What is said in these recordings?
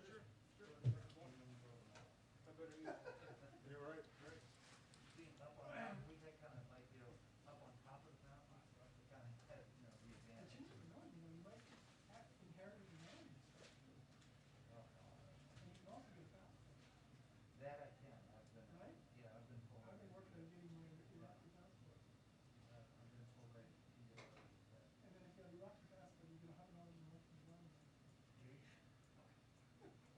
Sure. I better eat. You're right, right. Being up on, we had kind of like, you know, up on top of the mountain, we kind of had, you know, the But advantage. you never know, you might have inherited the land and stuff. Oh, And you can also get a fast food. that I can, I've been, Right? yeah, I've been told. I've been working on getting my Iraqi passport. I've been told I can get away with that. And then if you have an Iraqi passport, you get $100 a month from the government. Geez.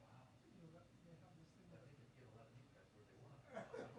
Wow. You know, that, they have this thing I that. think it'd get a lot of these guys where they want.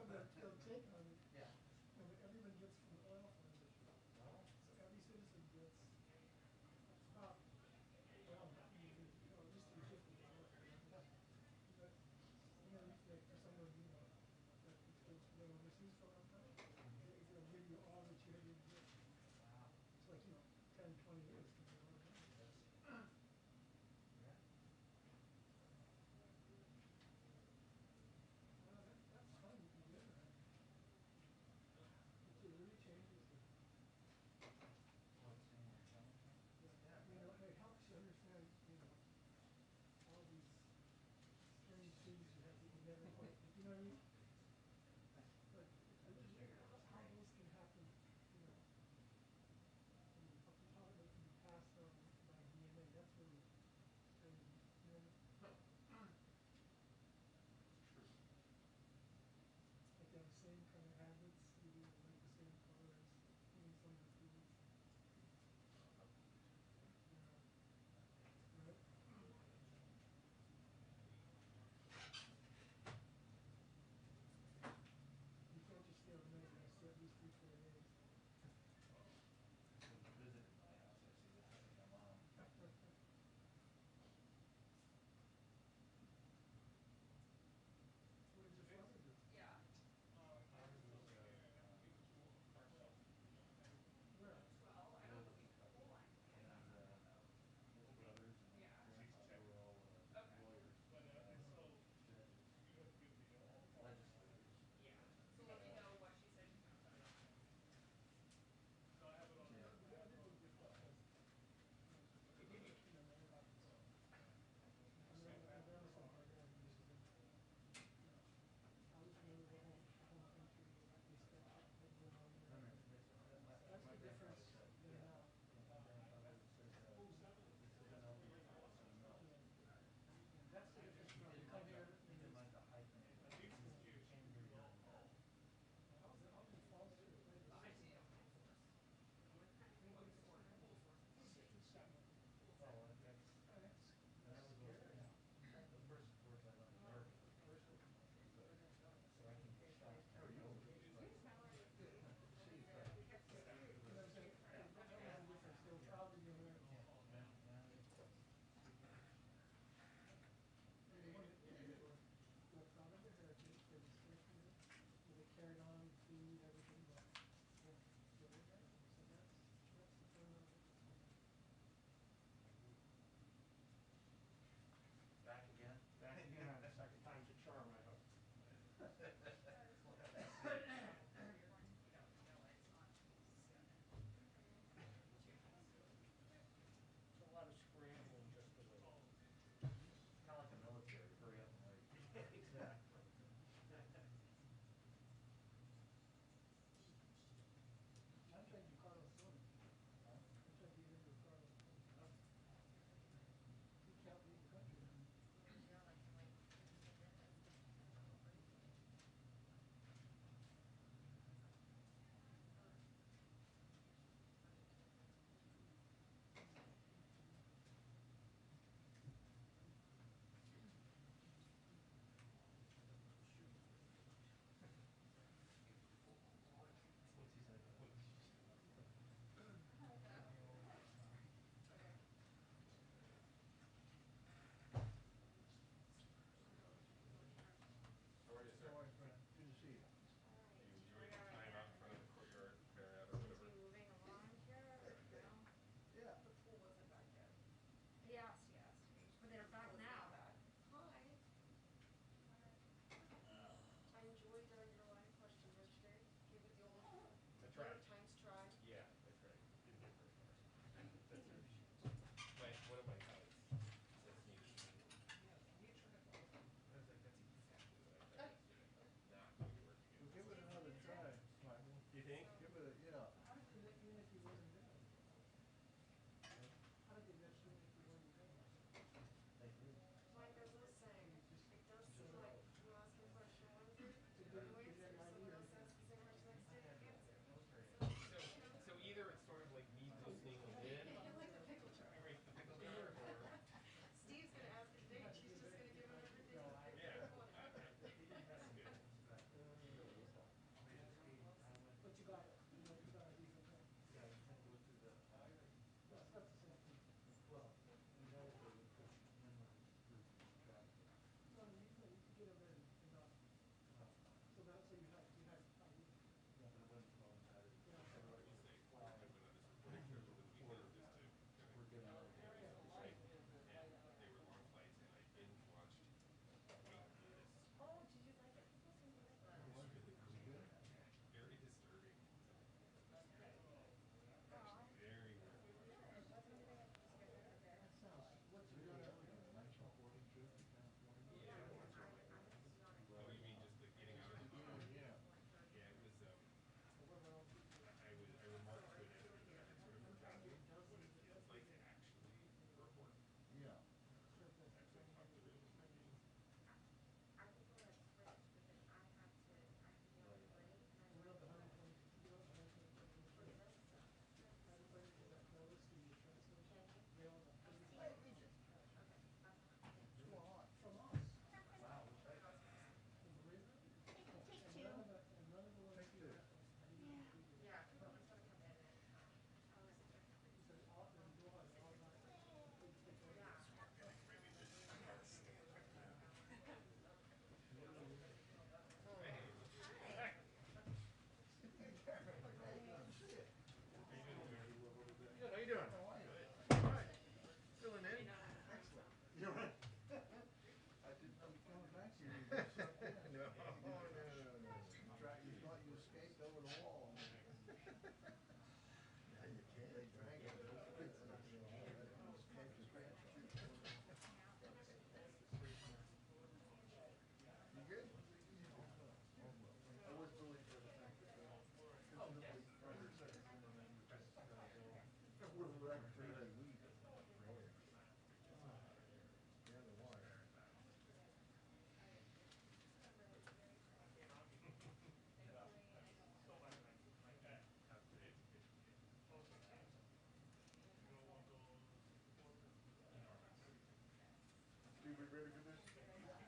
greater good news?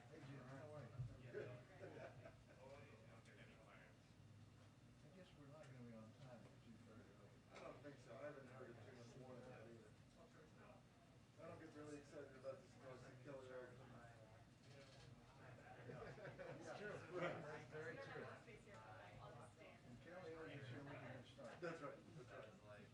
Hey Jim, how are you? Good. I guess we're not gonna be on time because you're very early. I don't think so. I haven't heard it too much more than that either. I don't get really excited about this until I see Kelly Erickson. It's true. That's very true. And Kelly always is here with a good start. That's right. That's right.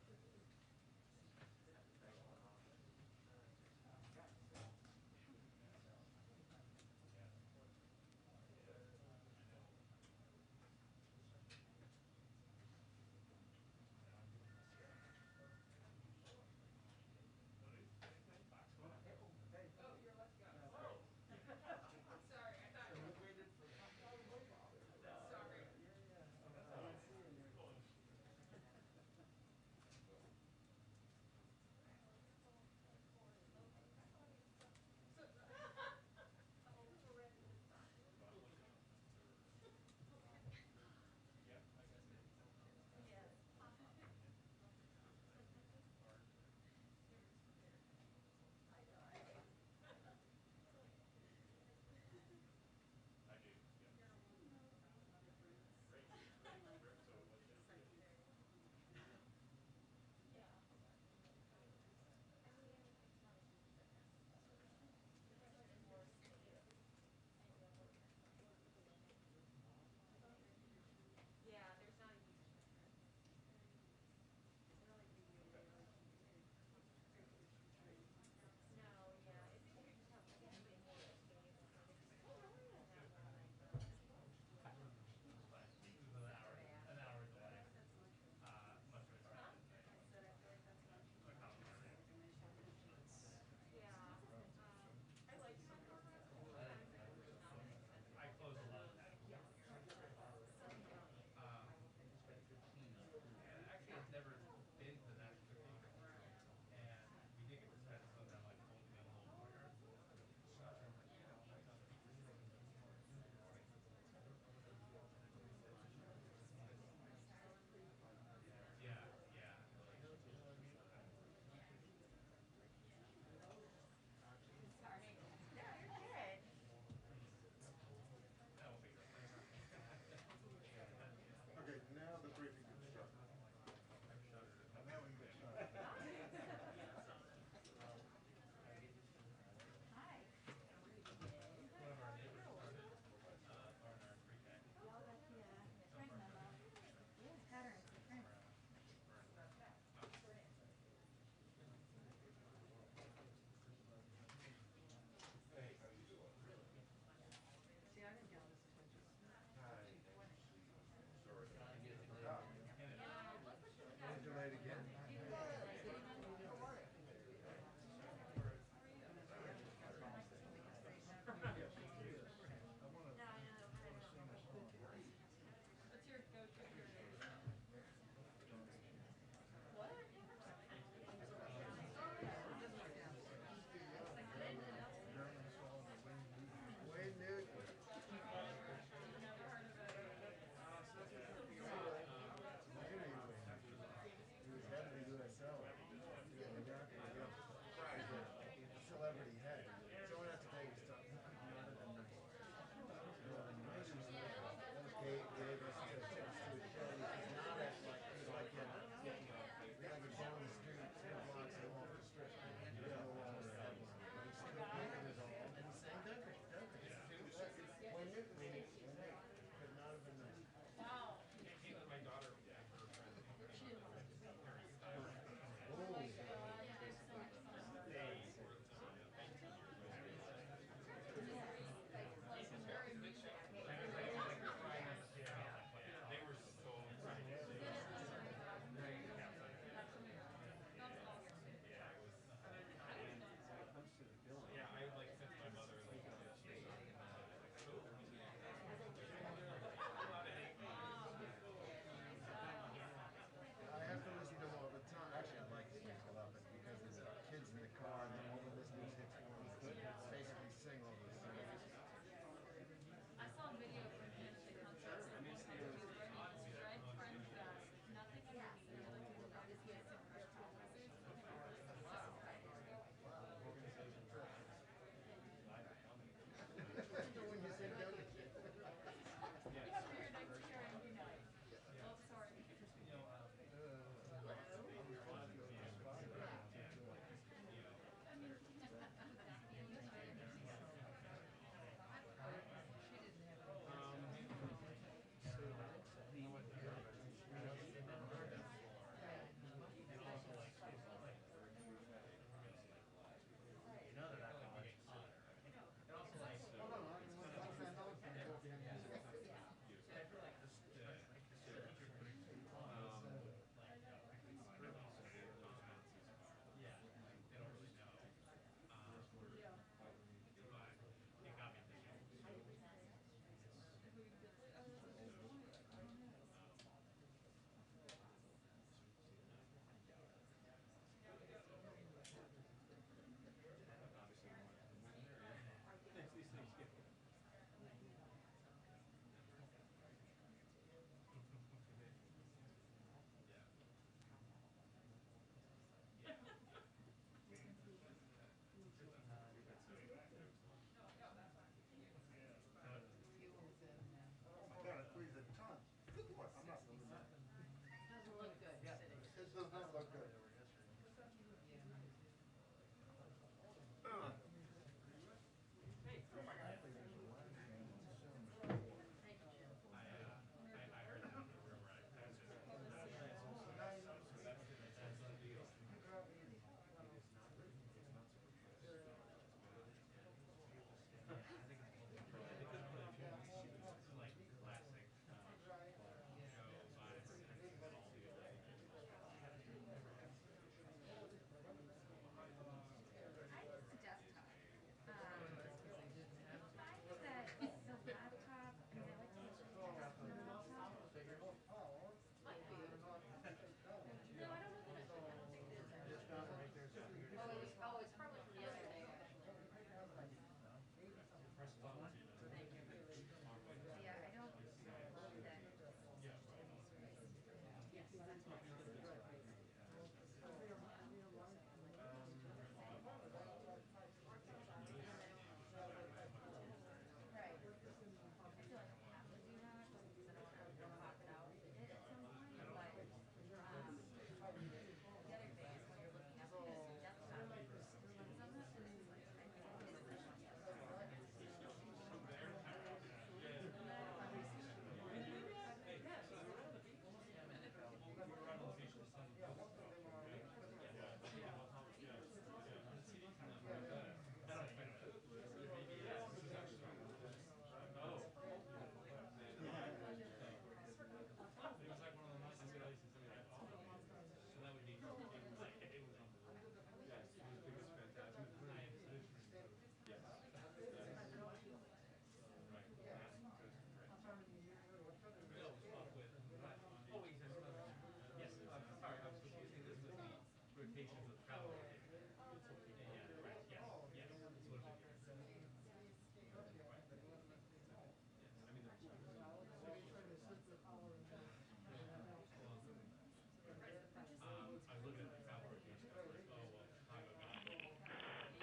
Doesn't look good.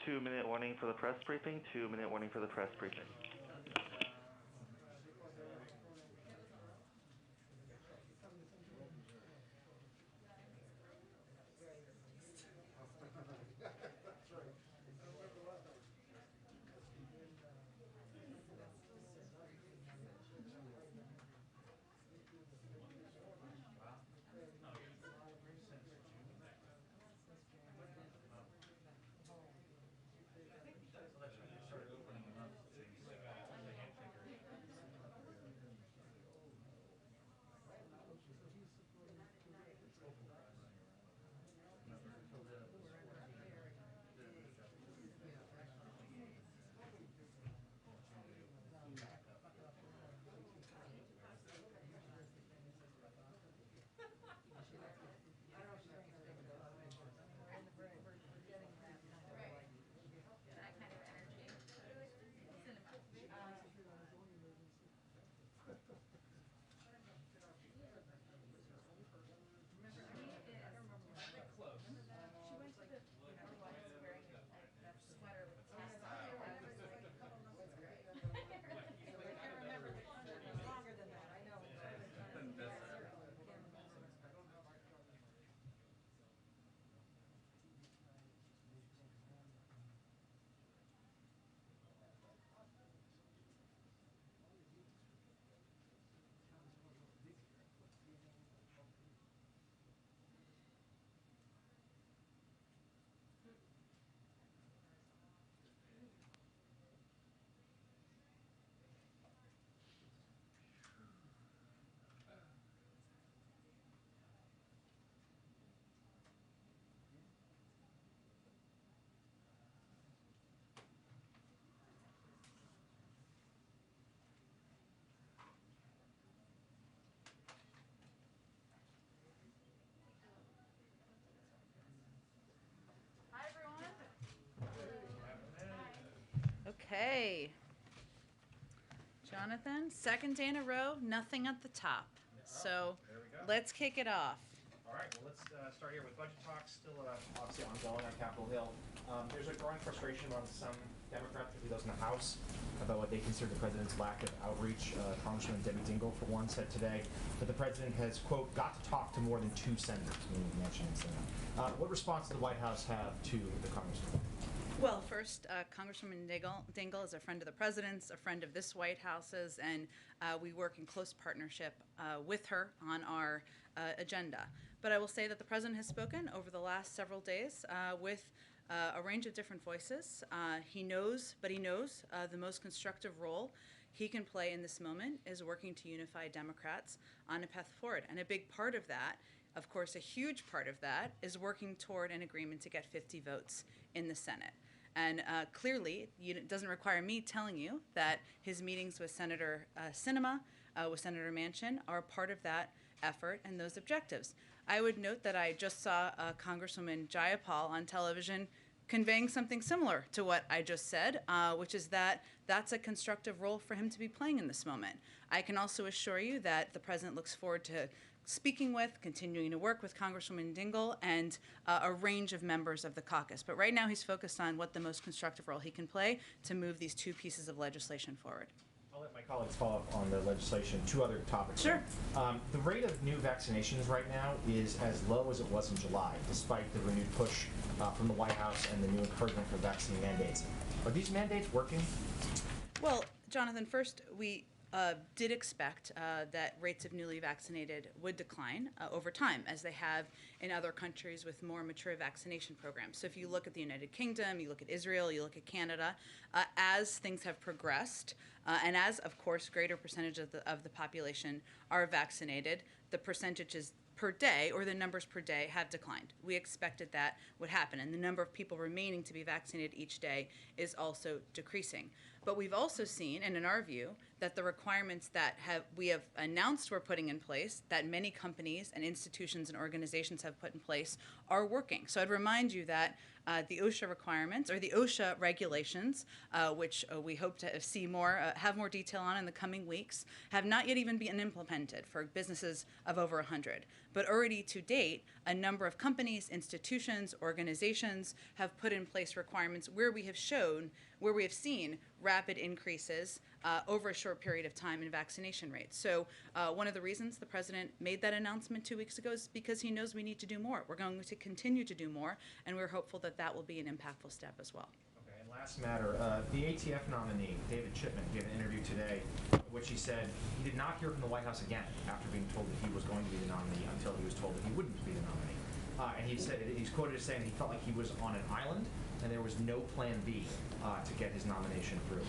Two-minute warning for the press briefing. 2-minute warning for the press briefing. Okay. Jonathan, second day in a row, nothing at the top. So let's kick it off. All right, well, let's start here with budget talks, still obviously ongoing on Capitol Hill. There's a growing frustration among some Democrats, particularly those in the House, about what they consider the president's lack of outreach. Congresswoman Debbie Dingell, for one, said today that the president has, quote, got to talk to more than 2 senators, meaning Manchin and Senate. What response does the White House have to the congressman? Well, first, Congresswoman Dingell is a friend of the president's, a friend of this White House's, and we work in close partnership with her on our agenda. But I will say that the president has spoken over the last several days with a range of different voices. He knows the most constructive role he can play in this moment is working to unify Democrats on a path forward. And a big part of that, of course, a huge part of that, is working toward an agreement to get 50 votes in the Senate. And clearly, it doesn't require me telling you that his meetings with Senator Sinema, with Senator Manchin, are part of that effort and those objectives. I would note that I just saw Congresswoman Jayapal on television conveying something similar to what I just said, which is that that's a constructive role for him to be playing in this moment. I can also assure you that the president looks forward to speaking with, continuing to work with Congresswoman Dingell and a range of members of the caucus. But right now he's focused on what the most constructive role he can play to move these 2 pieces of legislation forward. I'll let my colleagues follow up on the legislation. 2 other topics. Sure. The rate of new vaccinations right now is as low as it was in July, despite the renewed push from the White House and the new encouragement for vaccine mandates. Are these mandates working? Well, Jonathan, first, we did expect that rates of newly vaccinated would decline over time, as they have in other countries with more mature vaccination programs. So if you look at the United Kingdom, you look at Israel, you look at Canada, as things have progressed, and as, of course, greater percentage of the population are vaccinated, the percentages per day, or the numbers per day, have declined. We expected that would happen, and the number of people remaining to be vaccinated each day is also decreasing. But we've also seen, and in our view, that the requirements that we have announced we're putting in place, that many companies and institutions and organizations have put in place, are working. So I'd remind you that the OSHA requirements, or the OSHA regulations, which we hope to see have more detail on in the coming weeks, have not yet even been implemented for businesses of over 100. But already to date, a number of companies, institutions, organizations have put in place requirements where we have seen rapid increases over a short period of time in vaccination rates. So one of the reasons the president made that announcement 2 weeks ago is because he knows we need to do more. We're going to continue to do more, and we're hopeful that that will be an impactful step as well. Okay, and last matter, the ATF nominee, David Chipman, gave an interview today in which he said he did not hear from the White House again after being told that he was going to be the nominee until he was told that he wouldn't be the nominee. And he said, he's quoted as saying he felt like he was on an island and there was no plan B to get his nomination through.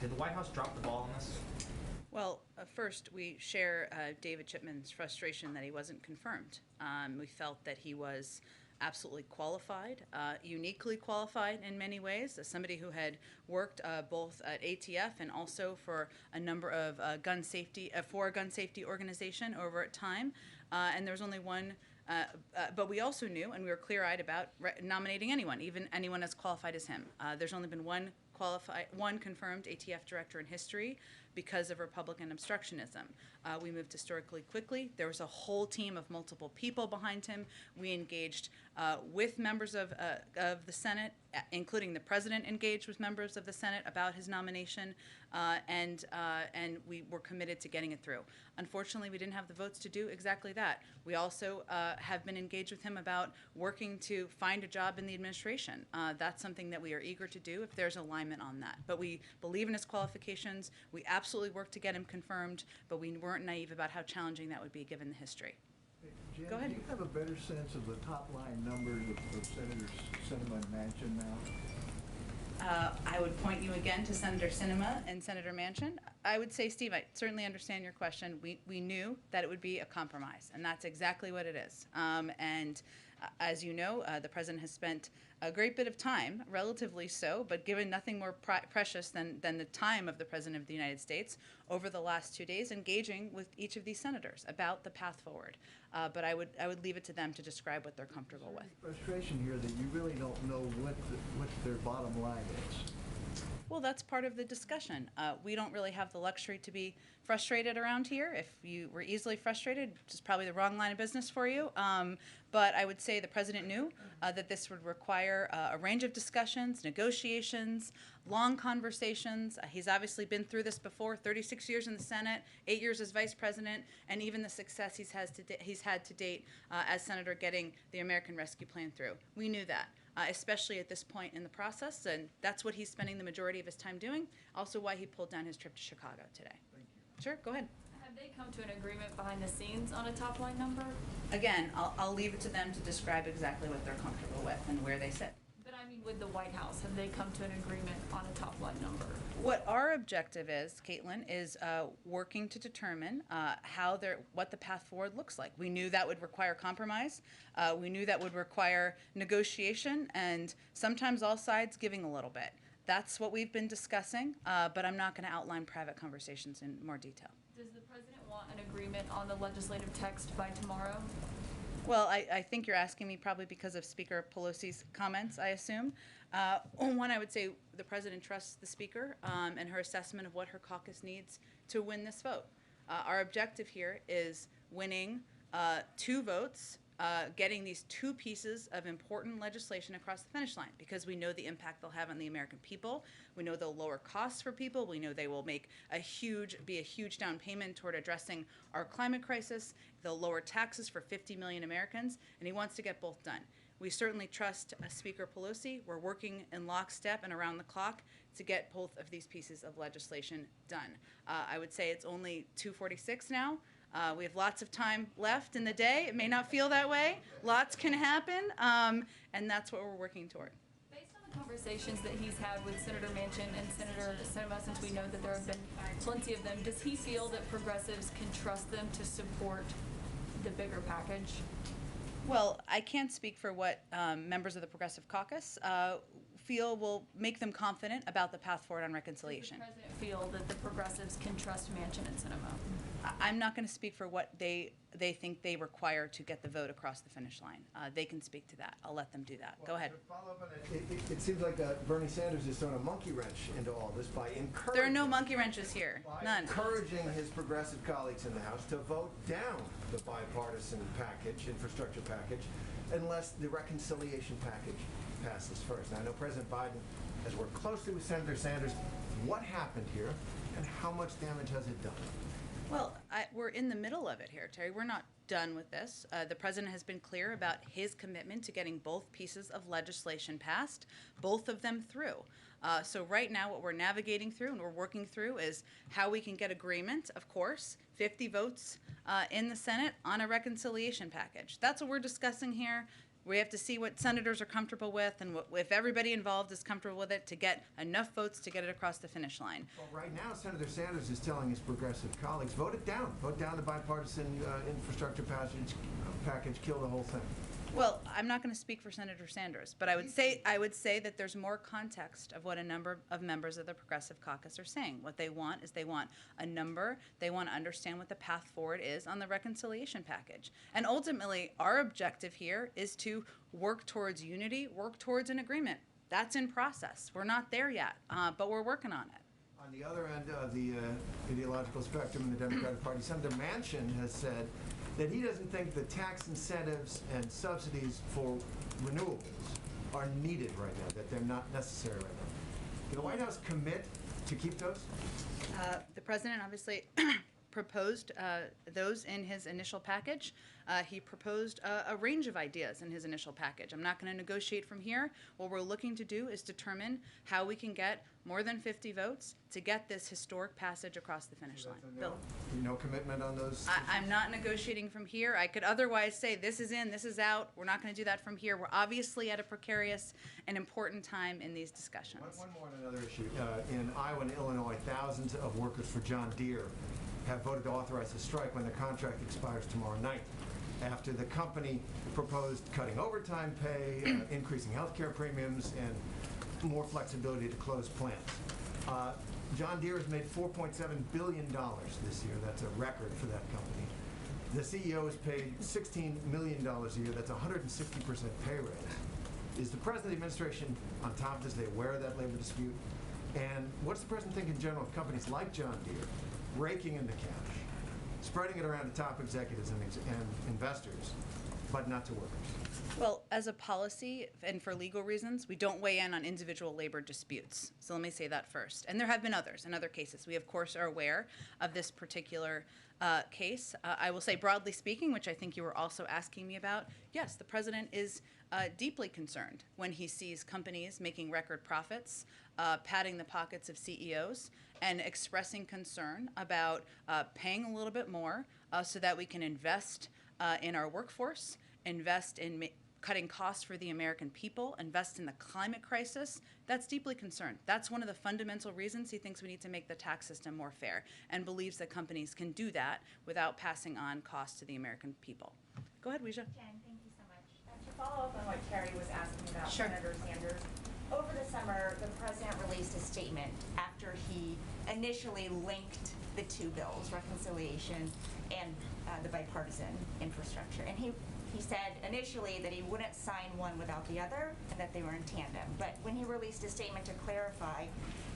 Did the White House drop the ball on this? Well, first, we share David Chipman's frustration that he wasn't confirmed. We felt that he was absolutely qualified, uniquely qualified in many ways, as somebody who had worked both at ATF and also for a number of gun safety organization over time. And there was only one. But we also knew, and we were clear-eyed about nominating anyone, even anyone as qualified as him. There's only been one confirmed ATF director in history because of Republican obstructionism. We moved historically quickly. There was a whole team of multiple people behind him. We engaged with members of the Senate, including the president engaged with members of the Senate about his nomination, and we were committed to getting it through. Unfortunately, we didn't have the votes to do exactly that. We also have been engaged with him about working to find a job in the administration. That's something that we are eager to do if there's alignment on that. But we believe in his qualifications. We absolutely worked to get him confirmed, but we weren't naive about how challenging that would be given the history. Jen, Go ahead. do you have a better sense of the top-line numbers of Senators Sinema and Manchin now? I would point you again to Senator Sinema and Senator Manchin. I would say, Steve, I certainly understand your question. We knew that it would be a compromise, and that's exactly what it is. As you know, the president has spent a great bit of time, relatively so, but given nothing more precious than the time of the President of the United States over the last 2 days, engaging with each of these senators about the path forward. But I would leave it to them to describe what they're comfortable with. Frustration here that you really don't know what their bottom line is. Well, well, that's part of the discussion. We don't really have the luxury to be frustrated around here. If you were easily frustrated, which is probably the wrong line of business for you. But I would say the president knew that this would require a range of discussions, negotiations, long conversations. He's obviously been through this before, 36 years in the Senate, 8 years as vice president, and even the success he's had to date as senator getting the American Rescue Plan through. We knew that. Especially at this point in the process, and that's what he's spending the majority of his time doing. Also why he pulled down his trip to Chicago today. Thank you. Sure, go ahead. Have they come to an agreement behind the scenes on a top line number? Again, I'll leave it to them to describe exactly what they're comfortable with and where they sit. But I mean, with the White House, have they come to an agreement on a top line number? What our objective is, Caitlin, is working to determine what the path forward looks like. We knew that would require compromise. We knew that would require negotiation, and sometimes all sides giving a little bit. That's what we've been discussing, but I'm not going to outline private conversations in more detail. Does the president want an agreement on the legislative text by tomorrow? Well, I think you're asking me probably because of Speaker Pelosi's comments, I assume. One, I would say the president trusts the speaker and her assessment of what her caucus needs to win this vote. Our objective here is winning 2 votes, getting these 2 pieces of important legislation across the finish line, because we know the impact they'll have on the American people. We know they'll lower costs for people. We know they will be a huge down payment toward addressing our climate crisis. They'll lower taxes for 50 million Americans, and he wants to get both done. We certainly trust Speaker Pelosi. We're working in lockstep and around the clock to get both of these pieces of legislation done. I would say it's only 2:46 now. We have lots of time left in the day. It may not feel that way. Lots can happen, and that's what we're working toward. Based on the conversations that he's had with Senator Manchin and Senator Sinema, since we know that there have been plenty of them, does he feel that progressives can trust them to support the bigger package? Well, I can't speak for what members of the Progressive Caucus feel will make them confident about the path forward on reconciliation. Does the president feel that the progressives can trust Manchin and Sinema? I'm not going to speak for what they think they require to get the vote across the finish line. They can speak to that. I'll let them do that. Go ahead. To follow up on that, it seems like Bernie Sanders is throwing a monkey wrench into all this by encouraging. There are no monkey wrenches here. None. Encouraging his progressive colleagues in the House to vote down the bipartisan package, infrastructure package, unless the reconciliation package passes first. Now, I know President Biden has worked closely with Senator Sanders. What happened here, and how much damage has it done? Well, we're in the middle of it here, Terry. We're not done with this. The president has been clear about his commitment to getting both pieces of legislation passed, both of them through. So right now what we're navigating through and we're working through is how we can get agreement, of course, 50 votes in the Senate on a reconciliation package. That's what we're discussing here. We have to see what senators are comfortable with and if everybody involved is comfortable with it to get enough votes to get it across the finish line. Well, right now, Senator Sanders is telling his progressive colleagues, vote it down. Vote down the bipartisan infrastructure package, kill the whole thing. Well, I'm not going to speak for Senator Sanders, but I would say that there's more context of what a number of members of the Progressive Caucus are saying. What they want is they want a number. They want to understand what the path forward is on the reconciliation package. And ultimately, our objective here is to work towards unity, work towards an agreement. That's in process. We're not there yet, but we're working on it. On the other end of the ideological spectrum in the Democratic Party, Senator Manchin has said that he doesn't think the tax incentives and subsidies for renewables are needed right now, that they're not necessary right now. Can the White House commit to keep those? The president obviously proposed those in his initial package. He proposed a range of ideas in his initial package. I'm not going to negotiate from here. What we're looking to do is determine how we can get more than 50 votes to get this historic passage across the finish line. Bill? No commitment on those? I'm not negotiating from here. I could otherwise say this is in, this is out. We're not going to do that from here. We're obviously at a precarious and important time in these discussions. One more on another issue. In Iowa and Illinois, thousands of workers for John Deere have voted to authorize a strike when the contract expires tomorrow night, after the company proposed cutting overtime pay, increasing health care premiums, and more flexibility to close plants. John Deere has made $4.7 billion this year. That's a record for that company. The CEO is paid $16 million a year. That's a 160% pay raise. Is the President of the administration on top? Is they aware of that labor dispute? And what's the president think in general of companies like John Deere raking in the cash, spreading it around to top executives and investors, but not to workers? Well, as a policy and for legal reasons, we don't weigh in on individual labor disputes. So let me say that first. And there have been others in other cases. We, of course, are aware of this particular case. I will say, broadly speaking, which I think you were also asking me about, yes, the president is deeply concerned when he sees companies making record profits, padding the pockets of CEOs, and expressing concern about paying a little bit more so that we can invest in our workforce, invest in cutting costs for the American people, invest in the climate crisis. That's deeply concerned. That's one of the fundamental reasons he thinks we need to make the tax system more fair and believes that companies can do that without passing on costs to the American people. Go ahead, Weijia. Jen, thank you so much. To follow up on what Terry was asking about Sure. Senator Sanders, over the summer, the president released a statement after he initially linked the two bills, reconciliation and the bipartisan infrastructure. And he said initially that he wouldn't sign one without the other and that they were in tandem. But when he released a statement to clarify,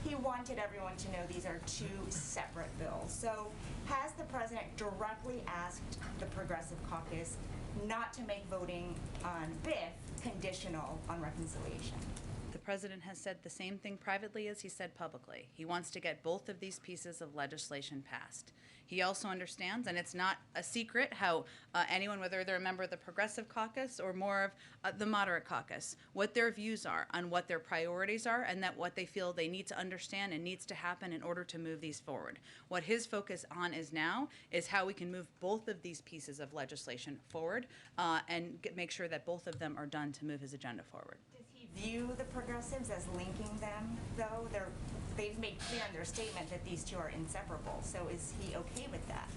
he wanted everyone to know these are two separate bills. So has the president directly asked the Progressive Caucus not to make voting on BIF conditional on reconciliation? The president has said the same thing privately as he said publicly. He wants to get both of these pieces of legislation passed. He also understands, and it's not a secret, how anyone, whether they're a member of the Progressive Caucus or more of the Moderate Caucus, what their views are on what their priorities are and that what they feel they need to understand and needs to happen in order to move these forward. What his focus on is now is how we can move both of these pieces of legislation forward and make sure that both of them are done to move his agenda forward. Does he view the progressives as linking them, though? They've made clear in their statement that these two are inseparable. So is he okay with that?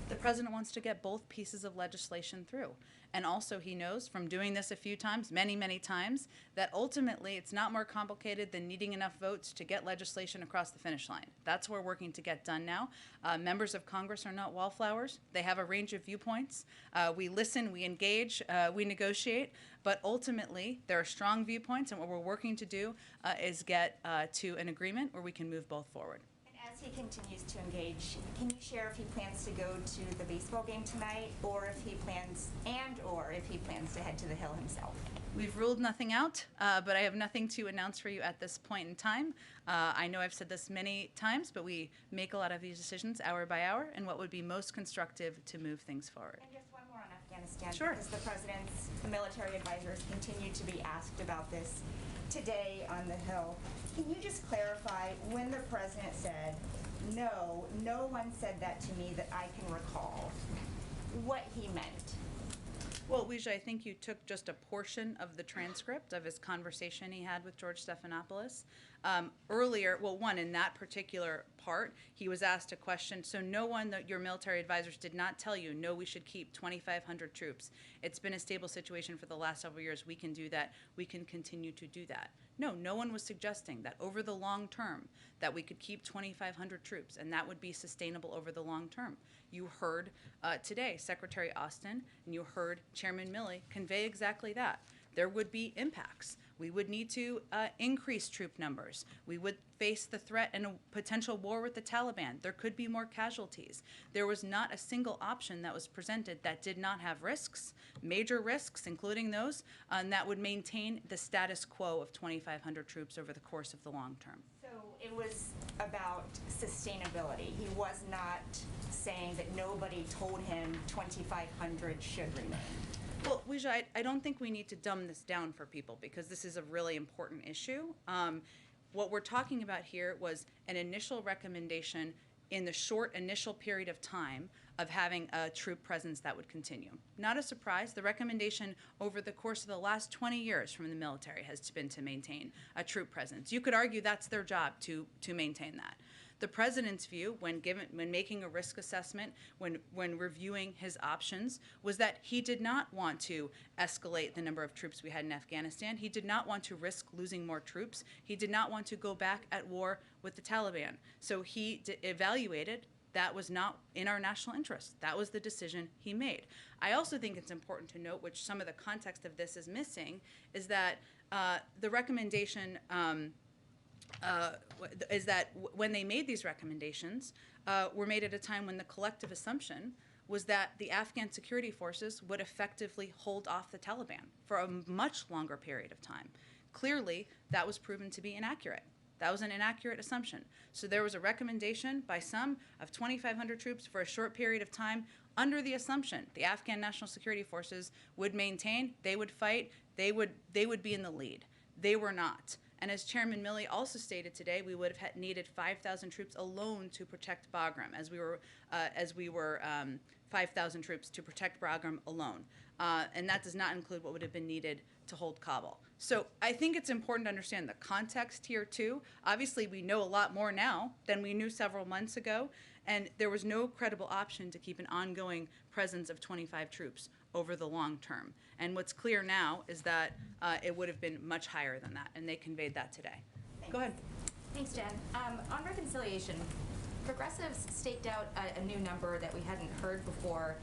The president wants to get both pieces of legislation through. And also he knows from doing this a few times, many, many times, that ultimately it's not more complicated than needing enough votes to get legislation across the finish line. That's what we're working to get done now. Members of Congress are not wallflowers. They have a range of viewpoints. We listen, we engage, we negotiate, but ultimately there are strong viewpoints, and what we're working to do is get to an agreement where we can move both forward. As he continues to engage, can you share if he plans to go to the baseball game tonight, or if he plans to head to the Hill himself? We've ruled nothing out, but I have nothing to announce for you at this point in time. I know I've said this many times, but we make a lot of these decisions hour by hour and what would be most constructive to move things forward. And just one more on Afghanistan, Sure. because the president's military advisors continue to be asked about this today on the Hill. Can you just clarify when the president said, no one said that to me that I can recall, what he meant? Well, Weijia, I think you took just a portion of the transcript of his conversation he had with George Stephanopoulos. Earlier, in that particular part, he was asked a question, so no one that your military advisors did not tell you, no, we should keep 2,500 troops. It's been a stable situation for the last several years. We can do that. We can continue to do that. No one was suggesting that over the long term that we could keep 2,500 troops and that would be sustainable over the long term. You heard today Secretary Austin and you heard Chairman Milley convey exactly that. There would be impacts. We would need to increase troop numbers. We would face the threat and a potential war with the Taliban. There could be more casualties. There was not a single option that was presented that did not have risks, major risks, including those, and that would maintain the status quo of 2,500 troops over the course of the long term. So it was about sustainability. He was not saying that nobody told him 2,500 should remain. Well, Weijia, I don't think we need to dumb this down for people because this is a really important issue. What we're talking about here was an initial recommendation in the short initial period of time of having a troop presence that would continue. Not a surprise, the recommendation over the course of the last 20 years from the military has been to maintain a troop presence. You could argue that's their job to maintain that. The president's view when making a risk assessment, when reviewing his options, was that he did not want to escalate the number of troops we had in Afghanistan. He did not want to risk losing more troops. He did not want to go back at war with the Taliban. So he evaluated that was not in our national interest. That was the decision he made. I also think it's important to note, which some of the context of this is missing, is that the recommendation is that when they made these recommendations, were made at a time when the collective assumption was that the Afghan security forces would effectively hold off the Taliban for a much longer period of time. Clearly, that was proven to be inaccurate. That was an inaccurate assumption. So there was a recommendation by some of 2,500 troops for a short period of time under the assumption the Afghan National Security Forces would maintain, they would fight, they would be in the lead. They were not. And as Chairman Milley also stated today, we would have needed 5,000 troops alone to protect Bagram, as we were 5,000 troops to protect Bagram alone. And that does not include what would have been needed to hold Kabul. So I think it's important to understand the context here too. Obviously, we know a lot more now than we knew several months ago, and there was no credible option to keep an ongoing presence of 25 troops over the long term. And what's clear now is that it would have been much higher than that, and they conveyed that today. Thanks. Go ahead. Thanks, Jen. On reconciliation, progressives staked out a new number that we hadn't heard before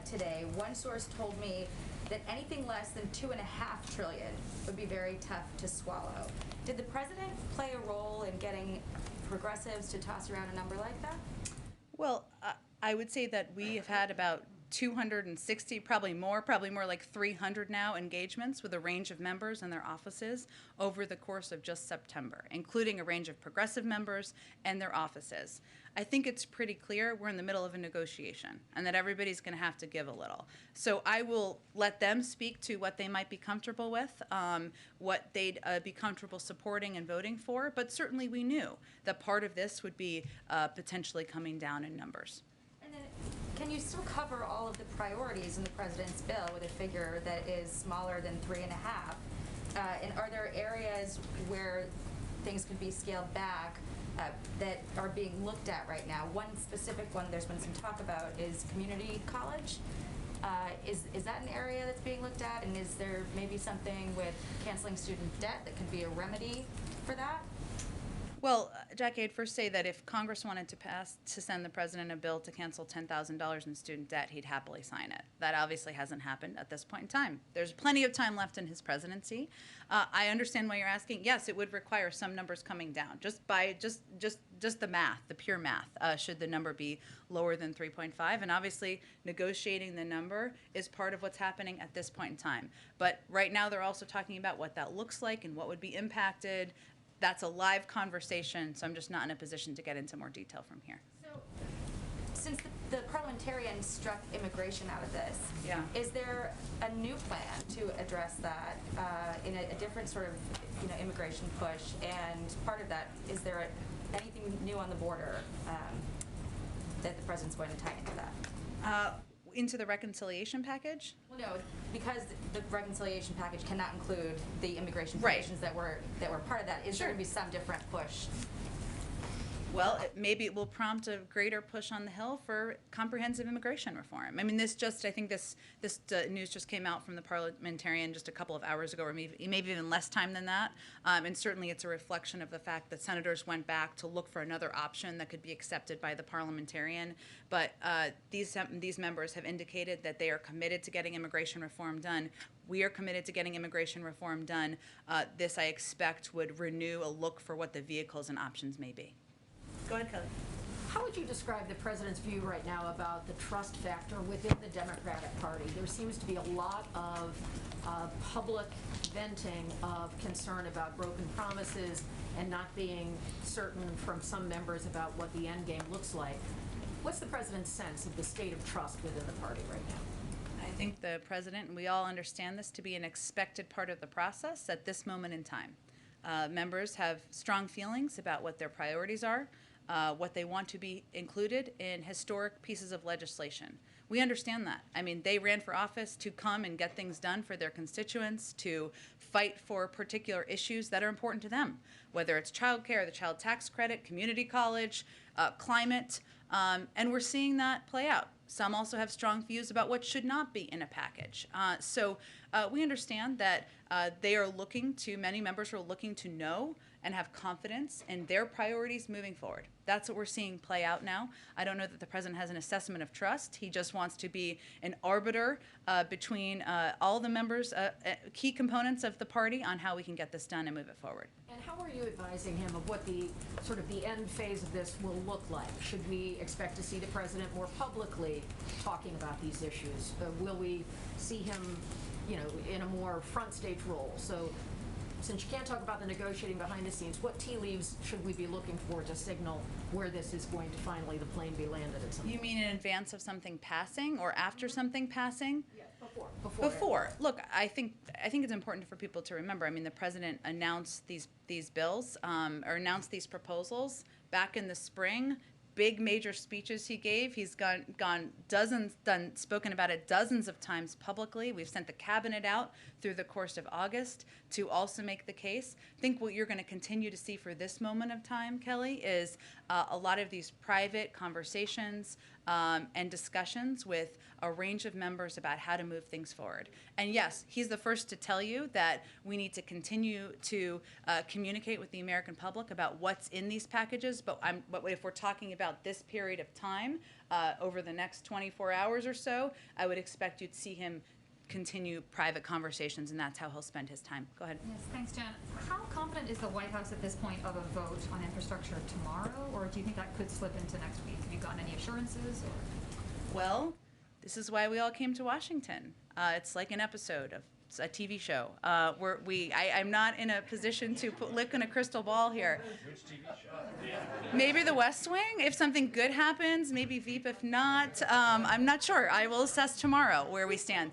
today. One source told me that anything less than $2.5 trillion would be very tough to swallow. Did the president play a role in getting progressives to toss around a number like that? Well, I would say that we have had about 260, probably more like 300 now engagements with a range of members and their offices over the course of just September, including a range of progressive members and their offices. I think it's pretty clear we're in the middle of a negotiation and that everybody's going to have to give a little. So I will let them speak to what they might be comfortable with, what they'd be comfortable supporting and voting for, but certainly we knew that part of this would be potentially coming down in numbers. And then, can you still cover all of the priorities in the president's bill with a figure that is smaller than 3.5? And are there areas where things could be scaled back that are being looked at right now? One specific one there's been some talk about is community college. Is that an area that's being looked at? And is there maybe something with canceling student debt that could be a remedy for that? Well, Jackie, I'd first say that if Congress wanted to send the president a bill to cancel $10,000 in student debt, he'd happily sign it. That obviously hasn't happened at this point in time. There's plenty of time left in his presidency. I understand why you're asking. Yes, it would require some numbers coming down, just the math, the pure math. Should the number be lower than 3.5? And obviously, negotiating the number is part of what's happening at this point in time. But right now, they're also talking about what that looks like and what would be impacted. That's a live conversation, so I'm just not in a position to get into more detail from here. So, since the parliamentarians struck immigration out of this, Yeah. is there a new plan to address that in a different sort of immigration push? And part of that, is there anything new on the border that the president's going to tie into that? Into the reconciliation package? Well, no, because the reconciliation package cannot include the immigration Right. provisions that were part of that. Is there going to be some different push? Well, maybe it will prompt a greater push on the Hill for comprehensive immigration reform. I mean, I think this news just came out from the parliamentarian just a couple of hours ago, or maybe even less time than that. And certainly it's a reflection of the fact that senators went back to look for another option that could be accepted by the parliamentarian. But these members have indicated that they are committed to getting immigration reform done. We are committed to getting immigration reform done. This, I expect, would renew a look for what the vehicles and options may be. Go ahead, Kelly. How would you describe the president's view right now about the trust factor within the Democratic Party? There seems to be a lot of public venting of concern about broken promises and not being certain from some members about what the end game looks like. What's the president's sense of the state of trust within the party right now? I think the president and we all understand this to be an expected part of the process at this moment in time. Members have strong feelings about what their priorities are, what they want to be included in historic pieces of legislation. We understand that. I mean, they ran for office to come and get things done for their constituents, to fight for particular issues that are important to them, whether it's child care, the child tax credit, community college, climate, and we're seeing that play out. Some also have strong views about what should not be in a package. So we understand that many members are looking to know and have confidence in their priorities moving forward. That's what we're seeing play out now. I don't know that the president has an assessment of trust. He just wants to be an arbiter between all the members, key components of the party on how we can get this done and move it forward. And how are you advising him of what the sort of the end phase of this will look like? Should we expect to see the president more publicly talking about these issues? Will we see him, you know, in a more front stage role? So since you can't talk about the negotiating behind the scenes, what tea leaves should we be looking for to signal where this is going to finally, the plane be landed at some point? You mean in advance of something passing or after something passing? Yeah, Before. Look, I think it's important for people to remember. I mean, the president announced these bills or announced these proposals back in the spring. Big major speeches he gave. He's spoken about it dozens of times publicly. We've sent the cabinet out through the course of August to also make the case. I think what you're going to continue to see for this moment of time, Kelly, is a lot of these private conversations and discussions with a range of members about how to move things forward. And yes, he's the first to tell you that we need to continue to communicate with the American public about what's in these packages. But if we're talking about this period of time, over the next 24 hours or so, I would expect you'd see him continue private conversations, and that's how he'll spend his time. Go ahead. Yes, thanks, Jen. How confident is the White House at this point of a vote on infrastructure tomorrow, or do you think that could slip into next week? Have you gotten any assurances? Or? Well, this is why we all came to Washington. It's like an episode of a TV show. I'm not in a position to look in a crystal ball here. Which TV show? Maybe The West Wing, if something good happens. Maybe Veep, if not. I'm not sure. I will assess tomorrow where we stand.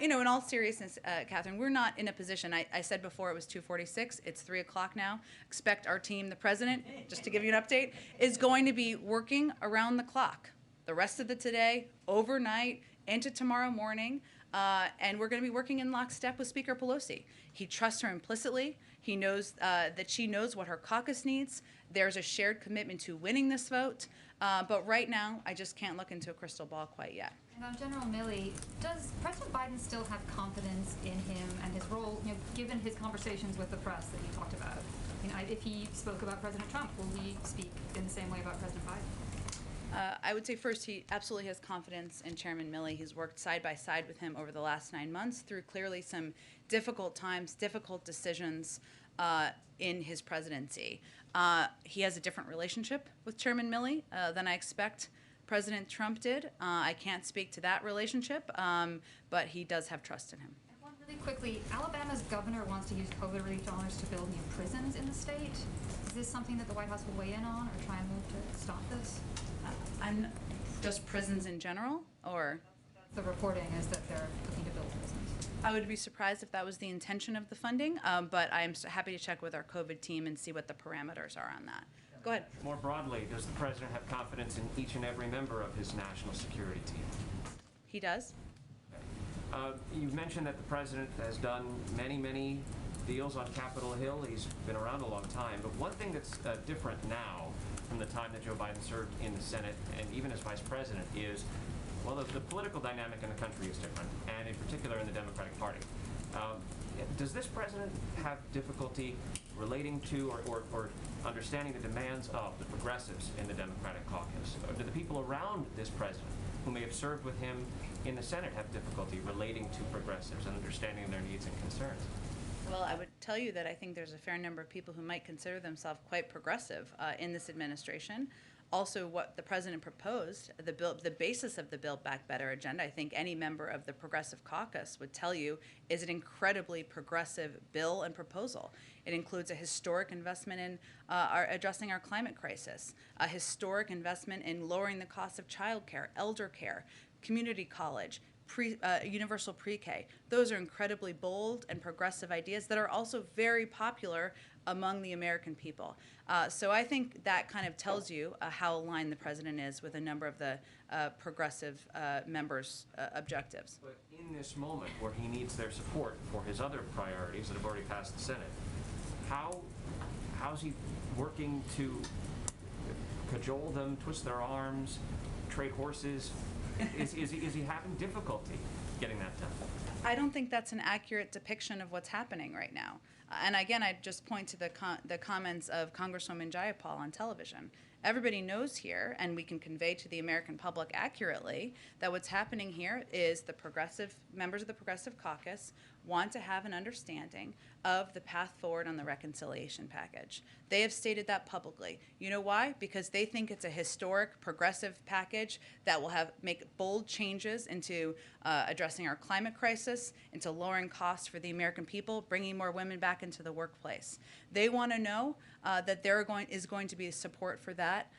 In all seriousness, Catherine, we're not in a position. I said before it was 2:46. It's 3 o'clock now. Expect our team, the president, just to give you an update, is going to be working around the clock the rest of the today, overnight, into tomorrow morning. And we're going to be working in lockstep with Speaker Pelosi. He trusts her implicitly. He knows that she knows what her caucus needs. There's a shared commitment to winning this vote. But right now, I just can't look into a crystal ball quite yet. And on General Milley, does President Biden still have confidence in him and his role, given his conversations with the press that he talked about? If he spoke about President Trump, will he speak in the same way about President Biden? I would say first, he absolutely has confidence in Chairman Milley. He's worked side by side with him over the last 9 months through clearly some difficult times, difficult decisions in his presidency. He has a different relationship with Chairman Milley than I expect President Trump did. I can't speak to that relationship, but he does have trust in him. And one really quickly, Alabama's governor wants to use COVID relief dollars to build new prisons in the state. Is this something that the White House will weigh in on or try and move to stop this? I'm just prisons in general, or? The reporting is that they're looking to build prisons. I would be surprised if that was the intention of the funding, but I'm happy to check with our COVID team and see what the parameters are on that. Go ahead. More broadly, does the president have confidence in each and every member of his national security team? He does. You've mentioned that the president has done many deals on Capitol Hill. He's been around a long time. But one thing that's different now from the time that Joe Biden served in the Senate and even as vice president is, well, the political dynamic in the country is different, and in particular in the Democratic Party. Does this president have difficulty relating to or understanding the demands of the progressives in the Democratic caucus? Or do the people around this president who may have served with him in the Senate have difficulty relating to progressives and understanding their needs and concerns? Well, I would tell you that I think there's a fair number of people who might consider themselves quite progressive in this administration. Also, what the president proposed, the basis of the Build Back Better agenda, I think any member of the Progressive Caucus would tell you, is an incredibly progressive bill and proposal. It includes a historic investment in addressing our climate crisis, a historic investment in lowering the cost of child care, elder care, community college, universal pre-K. Those are incredibly bold and progressive ideas that are also very popular among the American people. So I think that kind of tells you how aligned the president is with a number of the progressive members' objectives. But in this moment where he needs their support for his other priorities that have already passed the Senate, how's he working to cajole them, twist their arms, trade horses? Is he having difficulty getting that done? I don't think that's an accurate depiction of what's happening right now. And again, I'd just point to the comments of Congresswoman Jayapal on television. Everybody knows here, and we can convey to the American public accurately, that what's happening here is the members of the Progressive Caucus want to have an understanding of the path forward on the reconciliation package. They have stated that publicly. You know why? Because they think it's a historic progressive package that will make bold changes into addressing our climate crisis, into lowering costs for the American people, bringing more women back into the workplace. They want to know that there is going to be support for that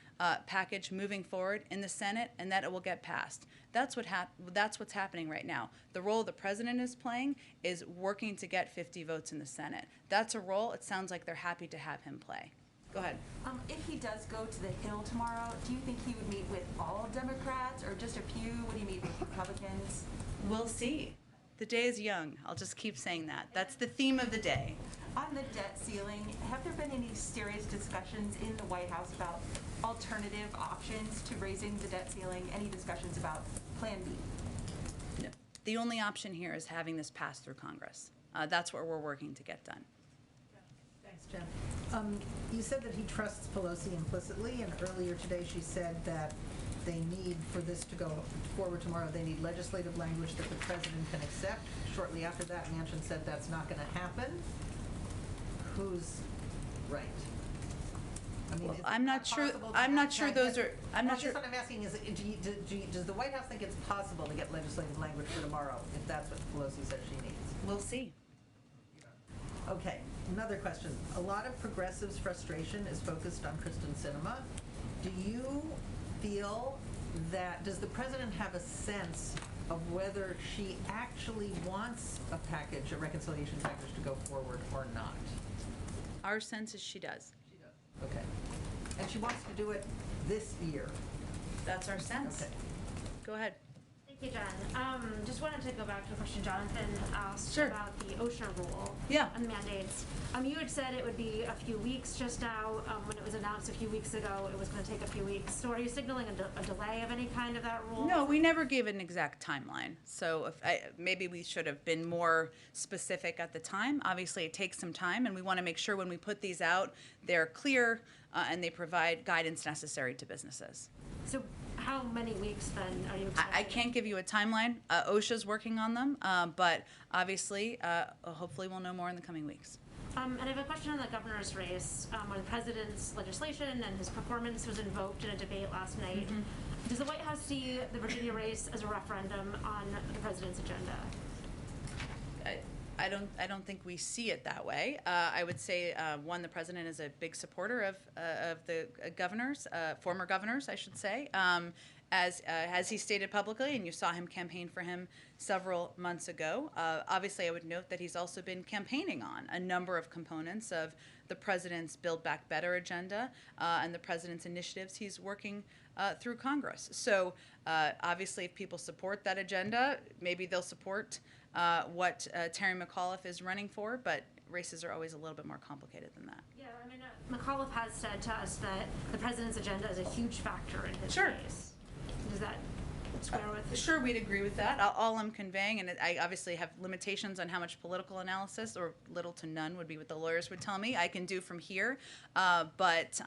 package moving forward in the Senate, and that it will get passed. That's what's happening right now. The role the president is playing is working to get 50 votes in the Senate. That's a role it sounds like they're happy to have him play. Go ahead. If he does go to the Hill tomorrow, do you think he would meet with all Democrats or just a few? Would he meet with Republicans? We'll see. The day is young. I'll just keep saying that. That's the theme of the day. On the debt ceiling, have there been any serious discussions in the White House about alternative options to raising the debt ceiling? Any discussions about Plan B? No. The only option here is having this pass through Congress. That's what we're working to get done. Thanks, Jen. You said that he trusts Pelosi implicitly, and earlier today she said that they need, for this to go forward tomorrow, they need legislative language that the president can accept. Shortly after that, Manchin said that's not going to happen. Who's right? I mean, Well, I'm not sure those are. I'm not sure. What I'm asking is, does the White House think it's possible to get legislative language for tomorrow if that's what Pelosi says she needs? We'll see. Okay, another question. A lot of progressives' frustration is focused on Kristen Sinema. Do you feel that, does the president have a sense of whether she actually wants a package, a reconciliation package, to go forward or not? Our sense is she does. She does. Okay. And she wants to do it this year. That's our sense. Okay. Go ahead. Thank you, Jen. Just wanted to go back to the question Jonathan asked Sure. about the OSHA rule Yeah. and the mandates. You had said it would be a few weeks just now. When it was announced a few weeks ago, it was going to take a few weeks. So are you signaling a delay of any kind of that rule? No, we never gave an exact timeline. So maybe we should have been more specific at the time. Obviously, it takes some time, and we want to make sure when we put these out, they're clear and they provide guidance necessary to businesses. So how many weeks then are you expecting? I can't give you a timeline. OSHA's working on them, but obviously, hopefully we'll know more in the coming weeks. And I have a question on the governor's race, where the president's legislation and his performance was invoked in a debate last night. Mm-hmm. Does the White House see the Virginia race as a referendum on the president's agenda? I don't think we see it that way. I would say, one, the president is a big supporter of the governors, former governors, I should say, as he stated publicly, and you saw him campaign for him several months ago. Obviously, I would note that he's also been campaigning on a number of components of the president's Build Back Better agenda and the president's initiatives he's working through Congress. So obviously, if people support that agenda, maybe they'll support what Terry McAuliffe is running for, but races are always a little bit more complicated than that. Yeah, I mean, McAuliffe has said to us that the president's agenda is a huge factor in his Sure. race. Does that square with? Sure, we'd agree with that. All I'm conveying, and I obviously have limitations on how much political analysis, or little to none would be what the lawyers would tell me I can do from here. But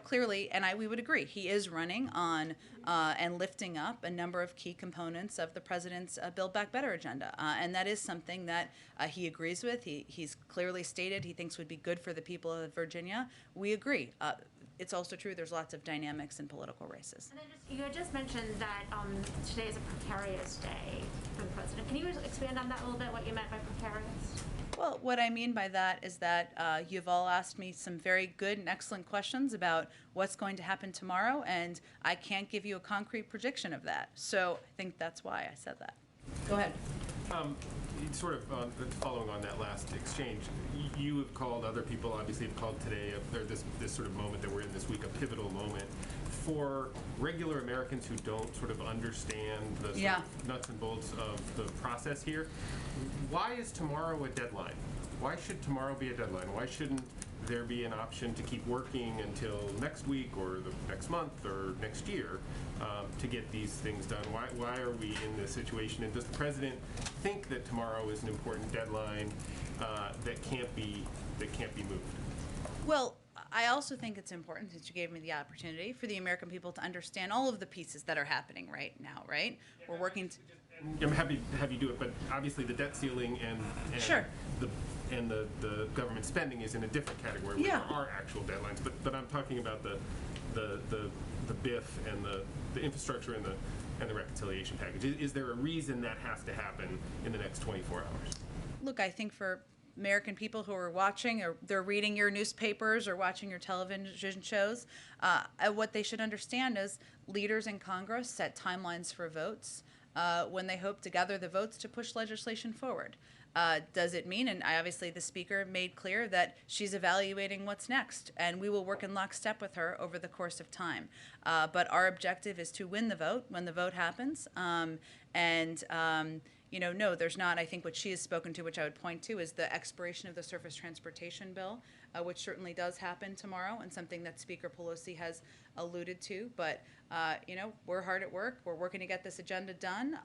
clearly, and we would agree, he is running on and lifting up a number of key components of the president's Build Back Better agenda. And that is something that he agrees with. He's clearly stated he thinks would be good for the people of Virginia. We agree. It's also true there's lots of dynamics in political races. And then you had just mentioned that today is a precarious day for the president. Can you expand on that a little bit, what you meant by precarious? Well, what I mean by that is that you've all asked me some very good and excellent questions about what's going to happen tomorrow, and I can't give you a concrete prediction of that. So I think that's why I said that. Go ahead. Sort of following on that last exchange, you have called, other people obviously have called today, this sort of moment that we're in this week, a pivotal moment for regular Americans who don't sort of understand the sort of nuts and bolts of the process here. Why is tomorrow a deadline? Why should tomorrow be a deadline? Why shouldn't there be an option to keep working until next week or the next month or next year to get these things done? Why are we in this situation? And does the president think that tomorrow is an important deadline that can't be moved? Well, I also think it's important, since you gave me the opportunity, for the American people to understand all of the pieces that are happening right now, right? We're working to... I'm happy to have you do it, but obviously the debt ceiling and Sure. the government spending is in a different category where Yeah. there are actual deadlines. But I'm talking about the BIF and the infrastructure and the reconciliation package. Is there a reason that has to happen in the next 24 hours? Look, I think for American people who are watching, or they're reading your newspapers or watching your television shows, what they should understand is leaders in Congress set timelines for votes when they hope to gather the votes to push legislation forward. Does it mean, and obviously the Speaker made clear that she's evaluating what's next, and we will work in lockstep with her over the course of time. But our objective is to win the vote when the vote happens. No, there's not. I think what she has spoken to, which I would point to, is the expiration of the surface transportation bill, which certainly does happen tomorrow, and something that Speaker Pelosi has alluded to. But, we're hard at work. We're working to get this agenda done.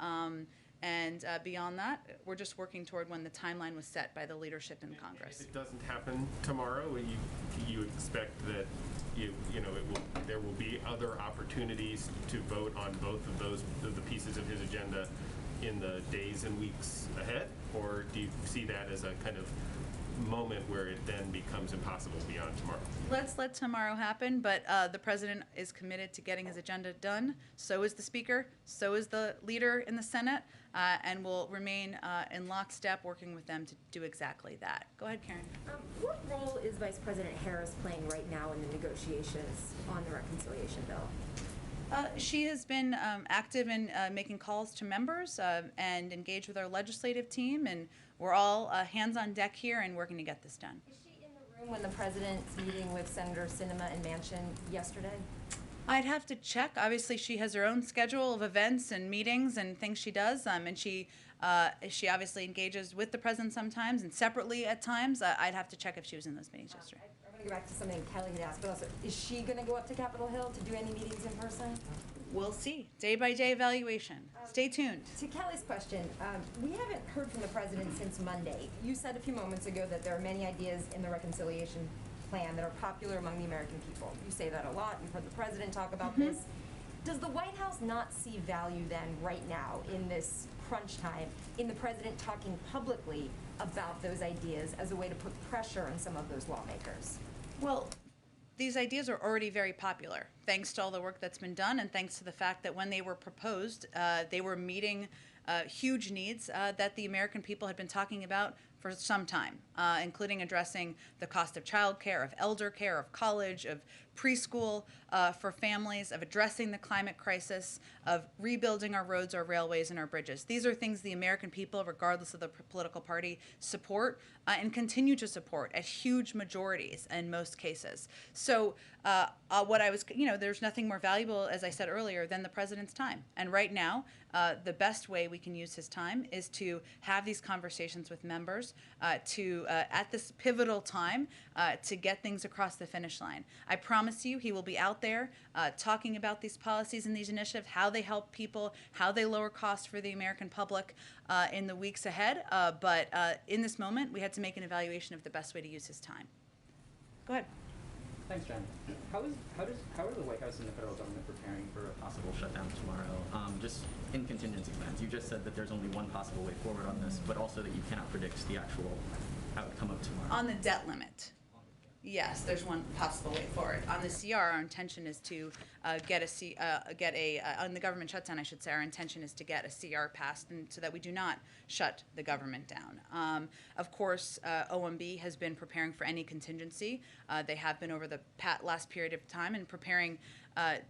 Beyond that, we're just working toward when the timeline was set by the leadership in Congress. If it doesn't happen tomorrow, you expect that there will be other opportunities to vote on both of the pieces of his agenda in the days and weeks ahead, or do you see that as a kind of moment where it then becomes impossible beyond tomorrow? Let's let tomorrow happen, but the president is committed to getting his agenda done. So is the Speaker, so is the leader in the Senate, and will remain in lockstep working with them to do exactly that. Go ahead, Karen. What role is Vice President Harris playing right now in the negotiations on the reconciliation bill? She has been active in making calls to members and engaged with our legislative team, and we're all hands on deck here and working to get this done. Is she in the room when the president's meeting with Senator Sinema and Manchin yesterday? I'd have to check. Obviously, she has her own schedule of events and meetings and things she does, and she obviously engages with the president sometimes and separately at times. I'd have to check if she was in those meetings yesterday. I'm going to go back to something Kelly had asked, but also, is she going to go up to Capitol Hill to do any meetings in person? We'll see. Day-by-day evaluation. Stay tuned. To Kelly's question, we haven't heard from the president since Monday. You said a few moments ago that there are many ideas in the reconciliation plan that are popular among the American people. You say that a lot. You've heard the president talk about this. Does the White House not see value then, right now, in this crunch time, in the president talking publicly about those ideas as a way to put pressure on some of those lawmakers? Well, these ideas are already very popular, thanks to all the work that's been done, and thanks to the fact that when they were proposed, they were meeting huge needs that the American people had been talking about for some time, including addressing the cost of childcare, of elder care, of college, of preschool for families, of addressing the climate crisis, of rebuilding our roads, our railways, and our bridges. These are things the American people, regardless of the political party, support and continue to support at huge majorities in most cases. So there's nothing more valuable, as I said earlier, than the president's time. And right now, the best way we can use his time is to have these conversations with members at this pivotal time to get things across the finish line. I promise you he will be out there talking about these policies and these initiatives, how they help people, how they lower costs for the American public in the weeks ahead. But in this moment, we had to make an evaluation of the best way to use his time. Go ahead. Thanks, Jen. How are the White House and the federal government preparing for a possible shutdown tomorrow? Just in contingency plans. You just said that there's only one possible way forward on this, but also that you cannot predict the actual outcome of tomorrow. On the debt limit, yes, there's one possible way forward. On the CR, our intention is to on the government shutdown, I should say, our intention is to get a CR passed so that we do not shut the government down. Of course, OMB has been preparing for any contingency. They have been over the last period of time and preparing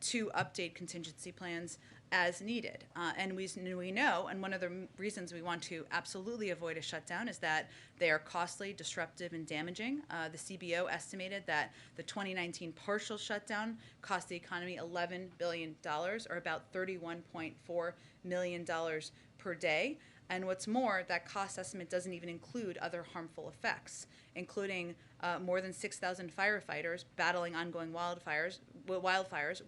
to update contingency plans as needed. And we know, and one of the reasons we want to absolutely avoid a shutdown is that they are costly, disruptive, and damaging. The CBO estimated that the 2019 partial shutdown cost the economy $11 billion, or about $31.4 million per day. And what's more, that cost estimate doesn't even include other harmful effects, including more than 6,000 firefighters battling ongoing wildfires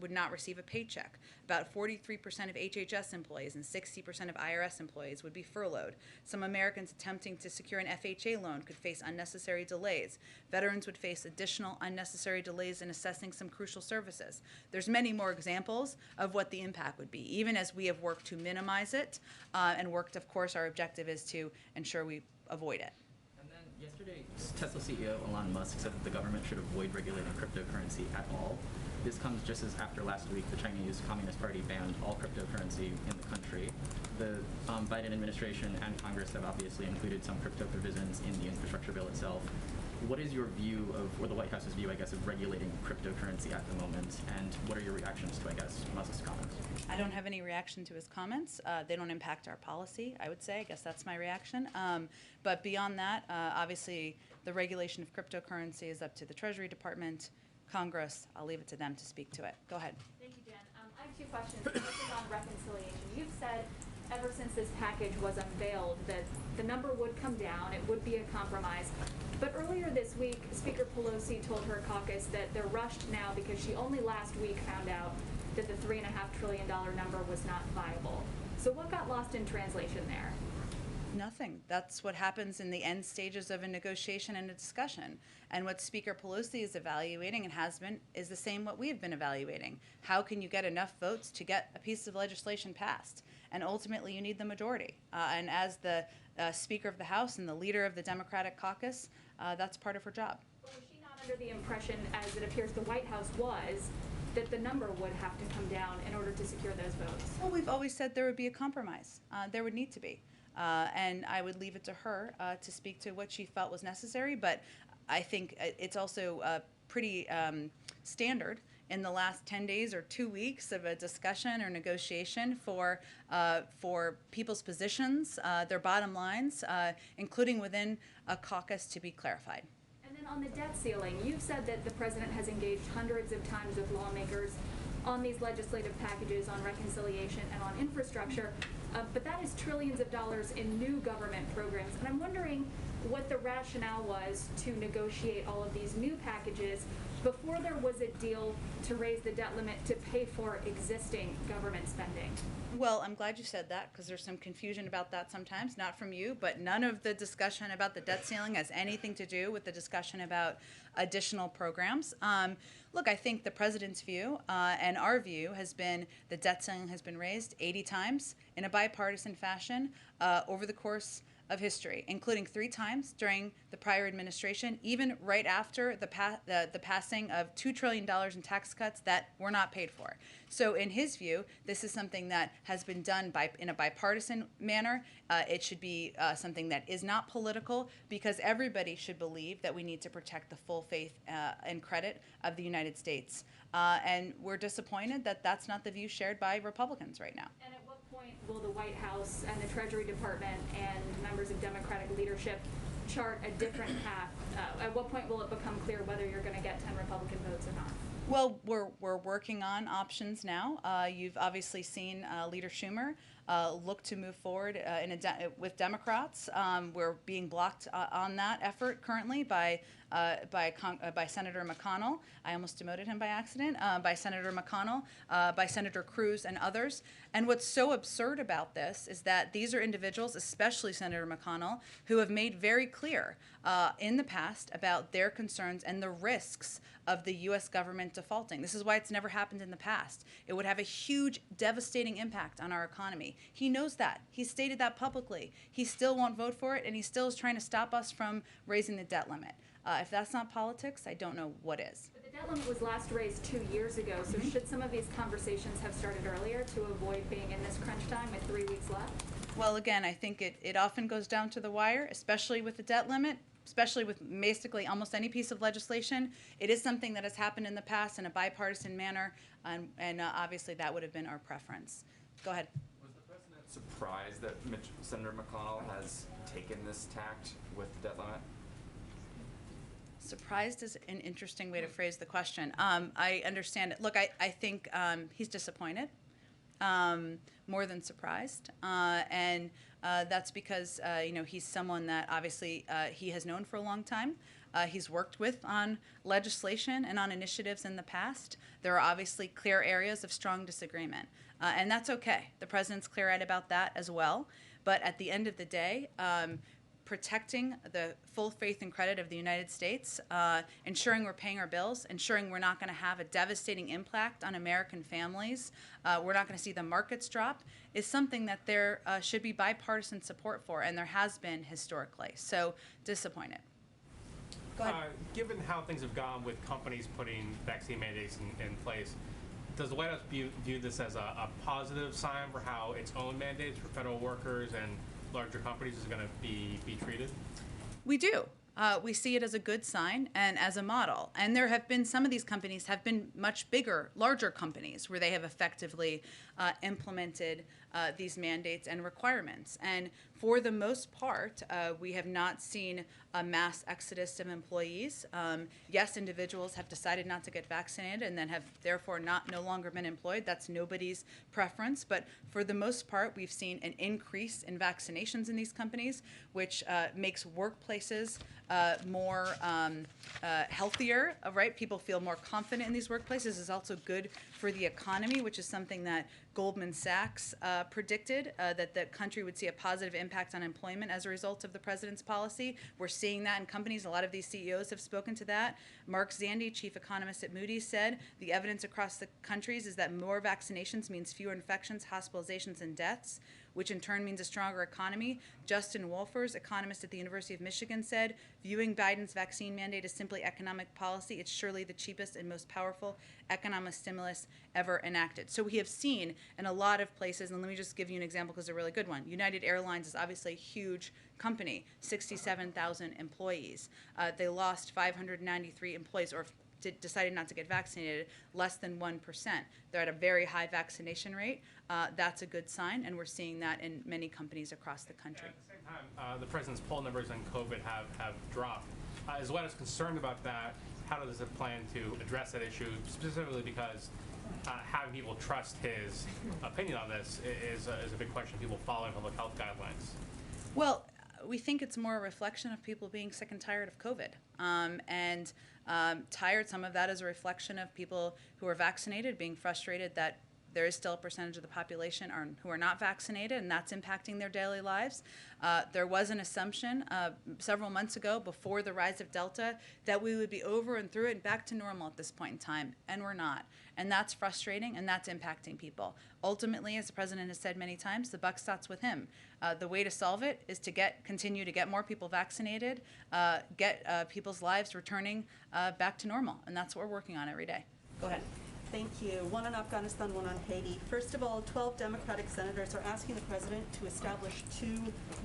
would not receive a paycheck. About 43% of HHS employees and 60% of IRS employees would be furloughed. Some Americans attempting to secure an FHA loan could face unnecessary delays. Veterans would face additional unnecessary delays in assessing some crucial services. There's many more examples of what the impact would be, even as we have worked to minimize it and worked, of course, our objective is to ensure we avoid it. And then yesterday, Tesla CEO Elon Musk said that the government should avoid regulating cryptocurrency at all. This comes just as after last week, the Chinese Communist Party banned all cryptocurrency in the country. The Biden administration and Congress have obviously included some crypto provisions in the infrastructure bill itself. What is your view of, or the White House's view, I guess, of regulating cryptocurrency at the moment, and what are your reactions to, I guess, Musk's comments? I don't have any reaction to his comments. They don't impact our policy, I would say. I guess that's my reaction. But beyond that, obviously, the regulation of cryptocurrency is up to the Treasury Department, Congress. I'll leave it to them to speak to it. Go ahead. Thank you, Jen. I have two questions. This is on reconciliation. You've said ever since this package was unveiled that the number would come down, it would be a compromise. But earlier this week, Speaker Pelosi told her caucus that they're rushed now because she only last week found out that the $3.5 trillion number was not viable. So what got lost in translation there? Nothing. That's what happens in the end stages of a negotiation and a discussion. And what Speaker Pelosi is evaluating and has been is the same what we have been evaluating. How can you get enough votes to get a piece of legislation passed? And ultimately, you need the majority. And as the Speaker of the House and the leader of the Democratic caucus, that's part of her job. Well, was she not under the impression, as it appears the White House was, that the number would have to come down in order to secure those votes? Well, we've always said there would be a compromise. There would need to be. And I would leave it to her to speak to what she felt was necessary. But I think it's also pretty standard in the last 10 days or 2 weeks of a discussion or negotiation for people's positions, their bottom lines, including within a caucus, to be clarified. And then on the debt ceiling, you've said that the president has engaged hundreds of times with lawmakers on these legislative packages on reconciliation and on infrastructure, but that is trillions of dollars in new government programs. And I'm wondering what the rationale was to negotiate all of these new packages before there was a deal to raise the debt limit to pay for existing government spending. Well, I'm glad you said that, because there's some confusion about that sometimes, not from you, but none of the discussion about the debt ceiling has anything to do with the discussion about additional programs. Look, I think the president's view and our view has been the debt ceiling has been raised 80 times in a bipartisan fashion over the course of history, including 3 times during the prior administration, even right after the passing of $2 trillion in tax cuts that were not paid for. So in his view, this is something that has been done in a bipartisan manner. It should be something that is not political, because everybody should believe that we need to protect the full faith and credit of the United States. And we're disappointed that that's not the view shared by Republicans right now. And at what point will the White House and the Treasury Department and members of Democratic leadership chart a different path? At what point will it become clear whether you're going to get 10 Republican votes or not? Well, we're working on options now. You've obviously seen Leader Schumer look to move forward with Democrats. We're being blocked on that effort currently by Senator McConnell. I almost demoted him by accident. By Senator McConnell, by Senator Cruz, and others. And what's so absurd about this is that these are individuals, especially Senator McConnell, who have made very clear in the past about their concerns and the risks of the U.S. government defaulting. This is why it's never happened in the past. It would have a huge, devastating impact on our economy. He knows that. He stated that publicly. He still won't vote for it, and he still is trying to stop us from raising the debt limit. If that's not politics, I don't know what is. But the debt limit was last raised 2 years ago, so should some of these conversations have started earlier to avoid being in this crunch time with 3 weeks left? Well, again, I think it often goes down to the wire, especially with the debt limit, especially with basically almost any piece of legislation. It is something that has happened in the past in a bipartisan manner, and obviously that would have been our preference. Go ahead. Was the president surprised that Senator McConnell has taken this tact with the debt limit? Surprised is an interesting way to phrase the question. I understand it. Look, I think he's disappointed, more than surprised, and that's because he's someone that obviously he has known for a long time. he's worked with on legislation and on initiatives in the past. There are obviously clear areas of strong disagreement, and that's okay. The president's clear-eyed about that as well. But at the end of the day, protecting the full faith and credit of the United States, ensuring we're paying our bills, ensuring we're not going to have a devastating impact on American families, we're not going to see the markets drop, is something that there should be bipartisan support for, and there has been historically. So, disappointed. Go ahead. Given how things have gone with companies putting vaccine mandates in place, does the White House view this as a positive sign for how its own mandates for federal workers and larger companies is going to be treated? We do. We see it as a good sign and as a model. And there have been, some of these companies have been much bigger, larger companies where they have effectively implemented these mandates and requirements. And for the most part, we have not seen a mass exodus of employees. Yes, individuals have decided not to get vaccinated and then have therefore no longer been employed. That's nobody's preference. But for the most part, we've seen an increase in vaccinations in these companies, which makes workplaces more healthier, right? People feel more confident in these workplaces. It's also good for the economy, which is something that Goldman Sachs predicted, that the country would see a positive impact on employment as a result of the president's policy. We're seeing that in companies. A lot of these CEOs have spoken to that. Mark Zandi, chief economist at Moody's, said the evidence across the countries is that more vaccinations means fewer infections, hospitalizations, and deaths, which in turn means a stronger economy. Justin Wolfers, economist at the University of Michigan, said, viewing Biden's vaccine mandate as simply economic policy, it's surely the cheapest and most powerful economic stimulus ever enacted. So we have seen in a lot of places, and let me just give you an example because it's a really good one. United Airlines is obviously a huge company, 67,000 employees. They lost 593 employees, or decided not to get vaccinated, less than 1%. They're at a very high vaccination rate. That's a good sign, and we're seeing that in many companies across the country. At the same time, the president's poll numbers on COVID have dropped. Is the White House concerned about that? How does it plan to address that issue, specifically because having people trust his opinion on this is a big question, people following public health guidelines? Well, we think it's more a reflection of people being sick and tired of COVID. Tired, some of that is a reflection of people who are vaccinated being frustrated that there is still a percentage of the population who are not vaccinated, and that's impacting their daily lives. There was an assumption several months ago, before the rise of Delta, that we would be over and through it and back to normal at this point in time, and we're not. And that's frustrating, and that's impacting people. Ultimately, as the president has said many times, the buck stops with him. The way to solve it is to continue to get more people vaccinated, get people's lives returning back to normal, and that's what we're working on every day. Go ahead. Thank you. One on Afghanistan, one on Haiti. First of all, 12 Democratic senators are asking the president to establish 2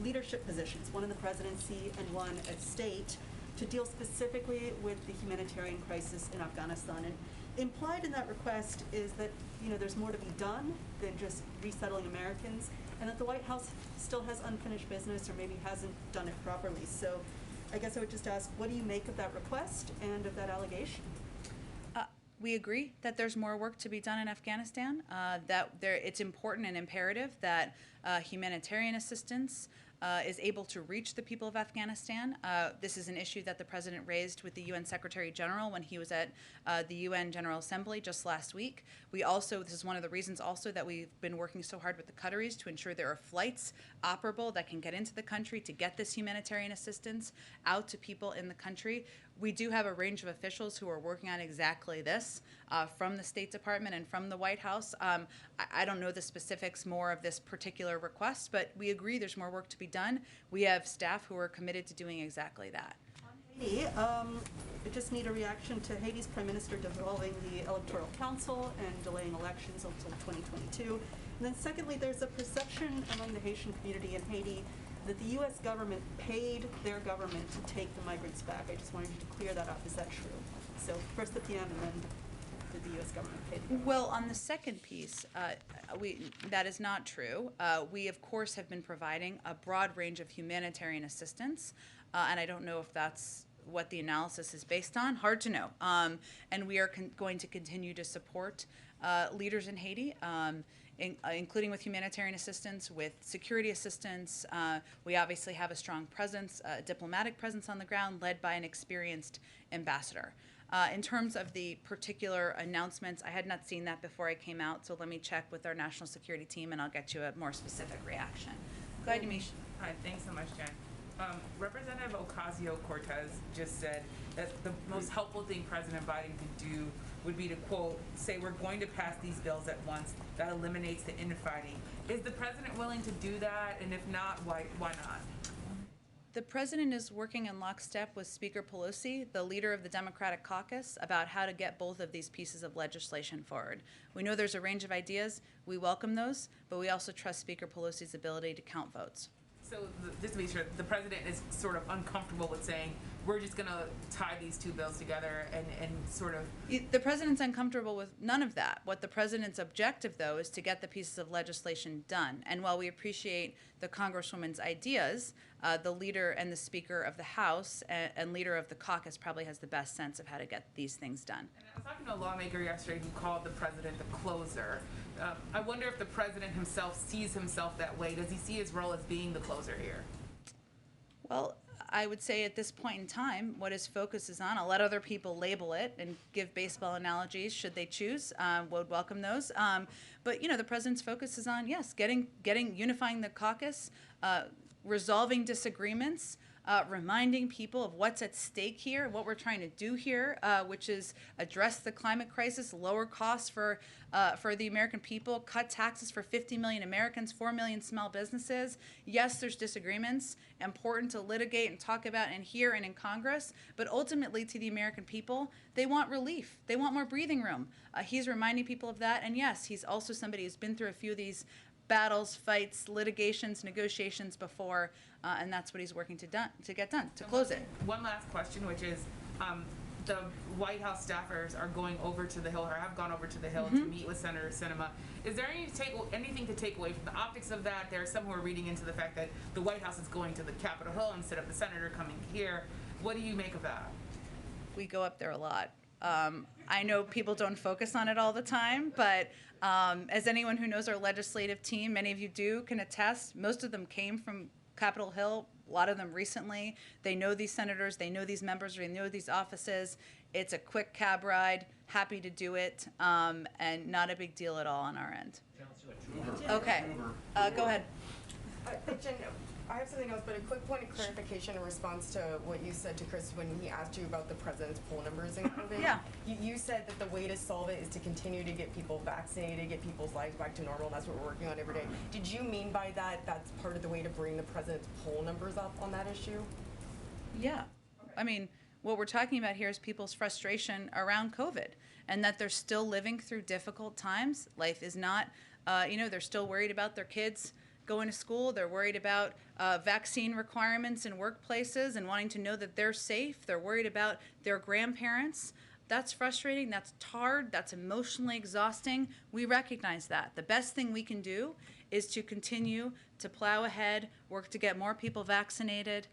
leadership positions, one in the presidency and one at state, to deal specifically with the humanitarian crisis in Afghanistan. And implied in that request is that, there's more to be done than just resettling Americans, and that the White House still has unfinished business or maybe hasn't done it properly. So I guess I would just ask, what do you make of that request and of that allegation? We agree that there's more work to be done in Afghanistan, it's important and imperative that humanitarian assistance is able to reach the people of Afghanistan. This is an issue that the president raised with the UN Secretary General when he was at the UN General Assembly just last week. This is one of the reasons also that we've been working so hard with the Qataris to ensure there are flights operable that can get into the country to get this humanitarian assistance out to people in the country. We do have a range of officials who are working on exactly this from the State Department and from the White House. I don't know the specifics more of this particular request, but we agree there's more work to be done. We have staff who are committed to doing exactly that. On Haiti, I just need a reaction to Haiti's Prime Minister dissolving the Electoral Council and delaying elections until 2022. And then secondly, there's a perception among the Haitian community in Haiti that the U.S. government paid their government to take the migrants back. I just wanted you to clear that up. Is that true? So first the PM, and then did the U.S. government pay the government? Well, on the second piece, that is not true. We, of course, have been providing a broad range of humanitarian assistance, and I don't know if that's what the analysis is based on, hard to know. And we are going to continue to support leaders in Haiti, including with humanitarian assistance, with security assistance. We obviously have a strong presence, a diplomatic presence on the ground, led by an experienced ambassador. In terms of the particular announcements, I had not seen that before I came out, so let me check with our national security team and I'll get you a more specific reaction. Go ahead, Yamiche. Hi, thanks so much, Jen. Representative Ocasio-Cortez just said that the most helpful thing President Biden could do would be to, quote, say we're going to pass these bills at once. That eliminates the infighting. Is the president willing to do that? And if not, why not? The president is working in lockstep with Speaker Pelosi, the leader of the Democratic caucus, about how to get both of these pieces of legislation forward. We know there's a range of ideas. We welcome those, but we also trust Speaker Pelosi's ability to count votes. So just to be sure, the president is sort of uncomfortable with saying, we're just going to tie these two bills together and sort of... The president's uncomfortable with none of that. What the president's objective, though, is to get the pieces of legislation done. And while we appreciate the Congresswoman's ideas, the leader and the Speaker of the House and leader of the caucus probably has the best sense of how to get these things done. And I was talking to a lawmaker yesterday who called the president the closer. I wonder if the president himself sees himself that way. Does he see his role as being the closer here? Well, I would say at this point in time, what his focus is on, I'll let other people label it and give baseball analogies should they choose. Would welcome those. But the president's focus is on, yes, unifying the caucus, resolving disagreements, reminding people of what's at stake here, what we're trying to do here, which is address the climate crisis, lower costs for the American people, cut taxes for 50 million Americans, 4 million small businesses. Yes, there's disagreements, important to litigate and talk about and hear and in Congress, but ultimately to the American people, they want relief. They want more breathing room. He's reminding people of that, and yes, he's also somebody who's been through a few of these battles, fights, litigations, negotiations before, and that's what he's working to get done, to close it. One last question, which is, the White House staffers are going over to the Hill, or have gone over to the Hill to meet with Senator Sinema. Is there anything to take away from the optics of that? There are some who are reading into the fact that the White House is going to the Capitol Hill instead of the senator coming here. What do you make of that? We go up there a lot. I know people don't focus on it all the time, but as anyone who knows our legislative team, many of you do, can attest, most of them came from Capitol Hill, a lot of them recently. They know these senators, they know these members, they know these offices. It's a quick cab ride, happy to do it, and not a big deal at all on our end. Okay, go ahead. Jen, I have something else, but a quick point of clarification in response to what you said to Chris when he asked you about the president's poll numbers in COVID. Yeah. You said that the way to solve it is to continue to get people vaccinated, get people's lives back to normal, and that's what we're working on every day. Did you mean by that that's part of the way to bring the president's poll numbers up on that issue? Yeah. I mean, what we're talking about here is people's frustration around COVID and that they're still living through difficult times. Life is not, they're still worried about their kids going to school. They're worried about vaccine requirements in workplaces and wanting to know that they're safe. They're worried about their grandparents. That's frustrating. That's hard. That's emotionally exhausting. We recognize that. The best thing we can do is to continue to plow ahead, work to get more people vaccinated,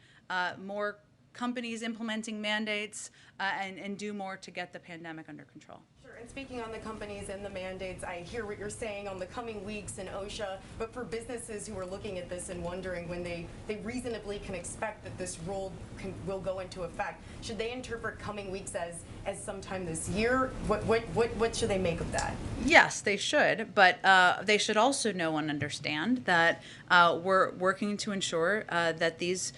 more companies implementing mandates, and do more to get the pandemic under control. Sure, and speaking on the companies and the mandates, I hear what you're saying on the coming weeks in OSHA, but for businesses who are looking at this and wondering when they reasonably can expect that this rule will go into effect, should they interpret coming weeks as sometime this year? What should they make of that? Yes, they should, but they should also know and understand that we're working to ensure that these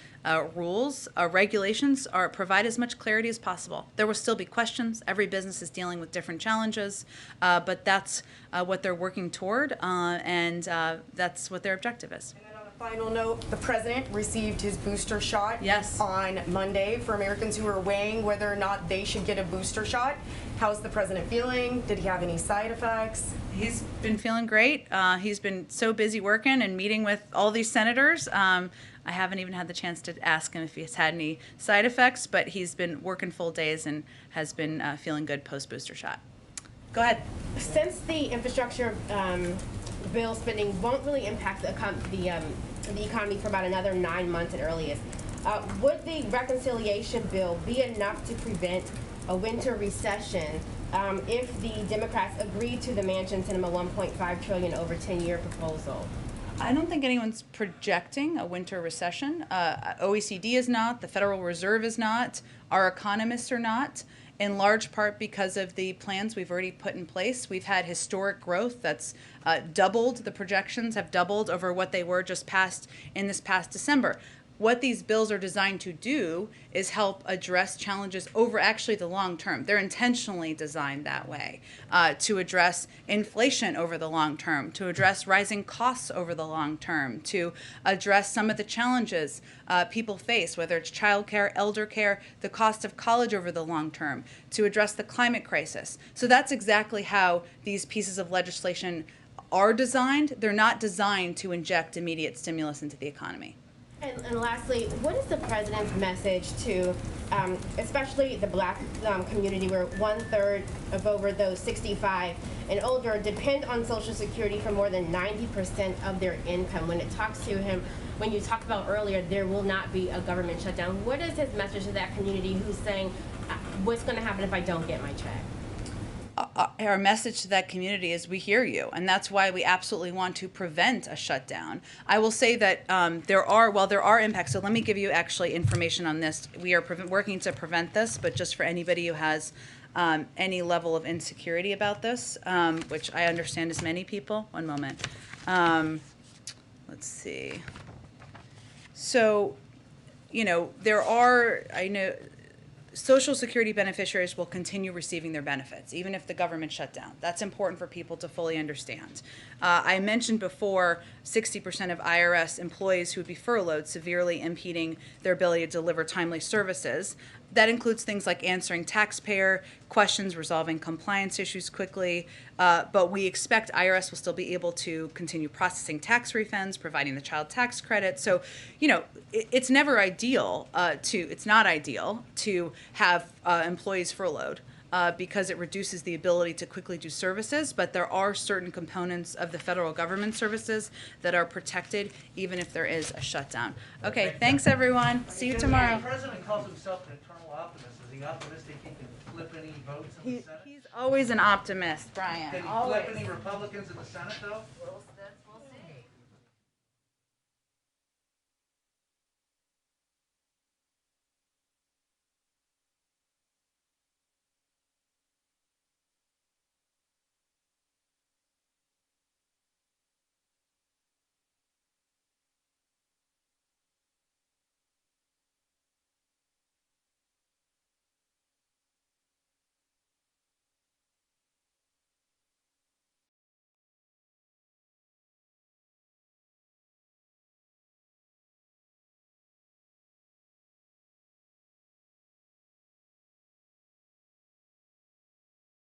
rules, regulations provide as much clarity as possible. There will still be questions. Every business is dealing with different challenges, but that's what they're working toward, and that's what their objective is. And then on a final note, the president received his booster shot yes. on Monday. For Americans who are weighing whether or not they should get a booster shot, how's the president feeling? Did he have any side effects? He's been feeling great. He's been so busy working and meeting with all these senators. I haven't even had the chance to ask him if he's had any side effects, but he's been working full days and has been feeling good post-booster shot. Go ahead. Since the infrastructure bill spending won't really impact the economy for about another 9 months at earliest, would the reconciliation bill be enough to prevent a winter recession if the Democrats agreed to the Manchin Cinema $1.5 trillion over 10-year proposal? I don't think anyone's projecting a winter recession. OECD is not, the Federal Reserve is not, our economists are not, in large part because of the plans we've already put in place. We've had historic growth that's doubled, the projections have doubled over what they were just in this past December. What these bills are designed to do is help address challenges over actually the long term. They're intentionally designed that way, to address inflation over the long term, to address rising costs over the long term, to address some of the challenges people face, whether it's childcare, elder care, the cost of college over the long term, to address the climate crisis. So that's exactly how these pieces of legislation are designed. They're not designed to inject immediate stimulus into the economy. And lastly, what is the president's message to, especially the Black community, where 1/3 of over those 65 and older depend on Social Security for more than 90% of their income? When it talks to him, when you talked about earlier, there will not be a government shutdown. What is his message to that community who's saying, what's going to happen if I don't get my check? Our message to that community is we hear you, and that's why we absolutely want to prevent a shutdown. I will say that while there are impacts, so let me give you actually information on this. We are working to prevent this, but just for anybody who has any level of insecurity about this, which I understand is many people. One moment. Let's see. So, I know Social Security beneficiaries will continue receiving their benefits, even if the government shut down. That's important for people to fully understand. I mentioned before 60% of IRS employees who would be furloughed, severely impeding their ability to deliver timely services. That includes things like answering taxpayer questions, resolving compliance issues quickly, but we expect IRS will still be able to continue processing tax refunds, providing the child tax credit. So, it's never ideal it's not ideal to have employees furloughed because it reduces the ability to quickly do services, but there are certain components of the federal government services that are protected even if there is a shutdown. Okay, thanks everyone. See you tomorrow. The president calls himself an eternal optimist. Is he optimistic he can flip any votes in the Senate? He's always an optimist, Brian. Can he Always. flip any Republicans in the Senate, though? Well, that's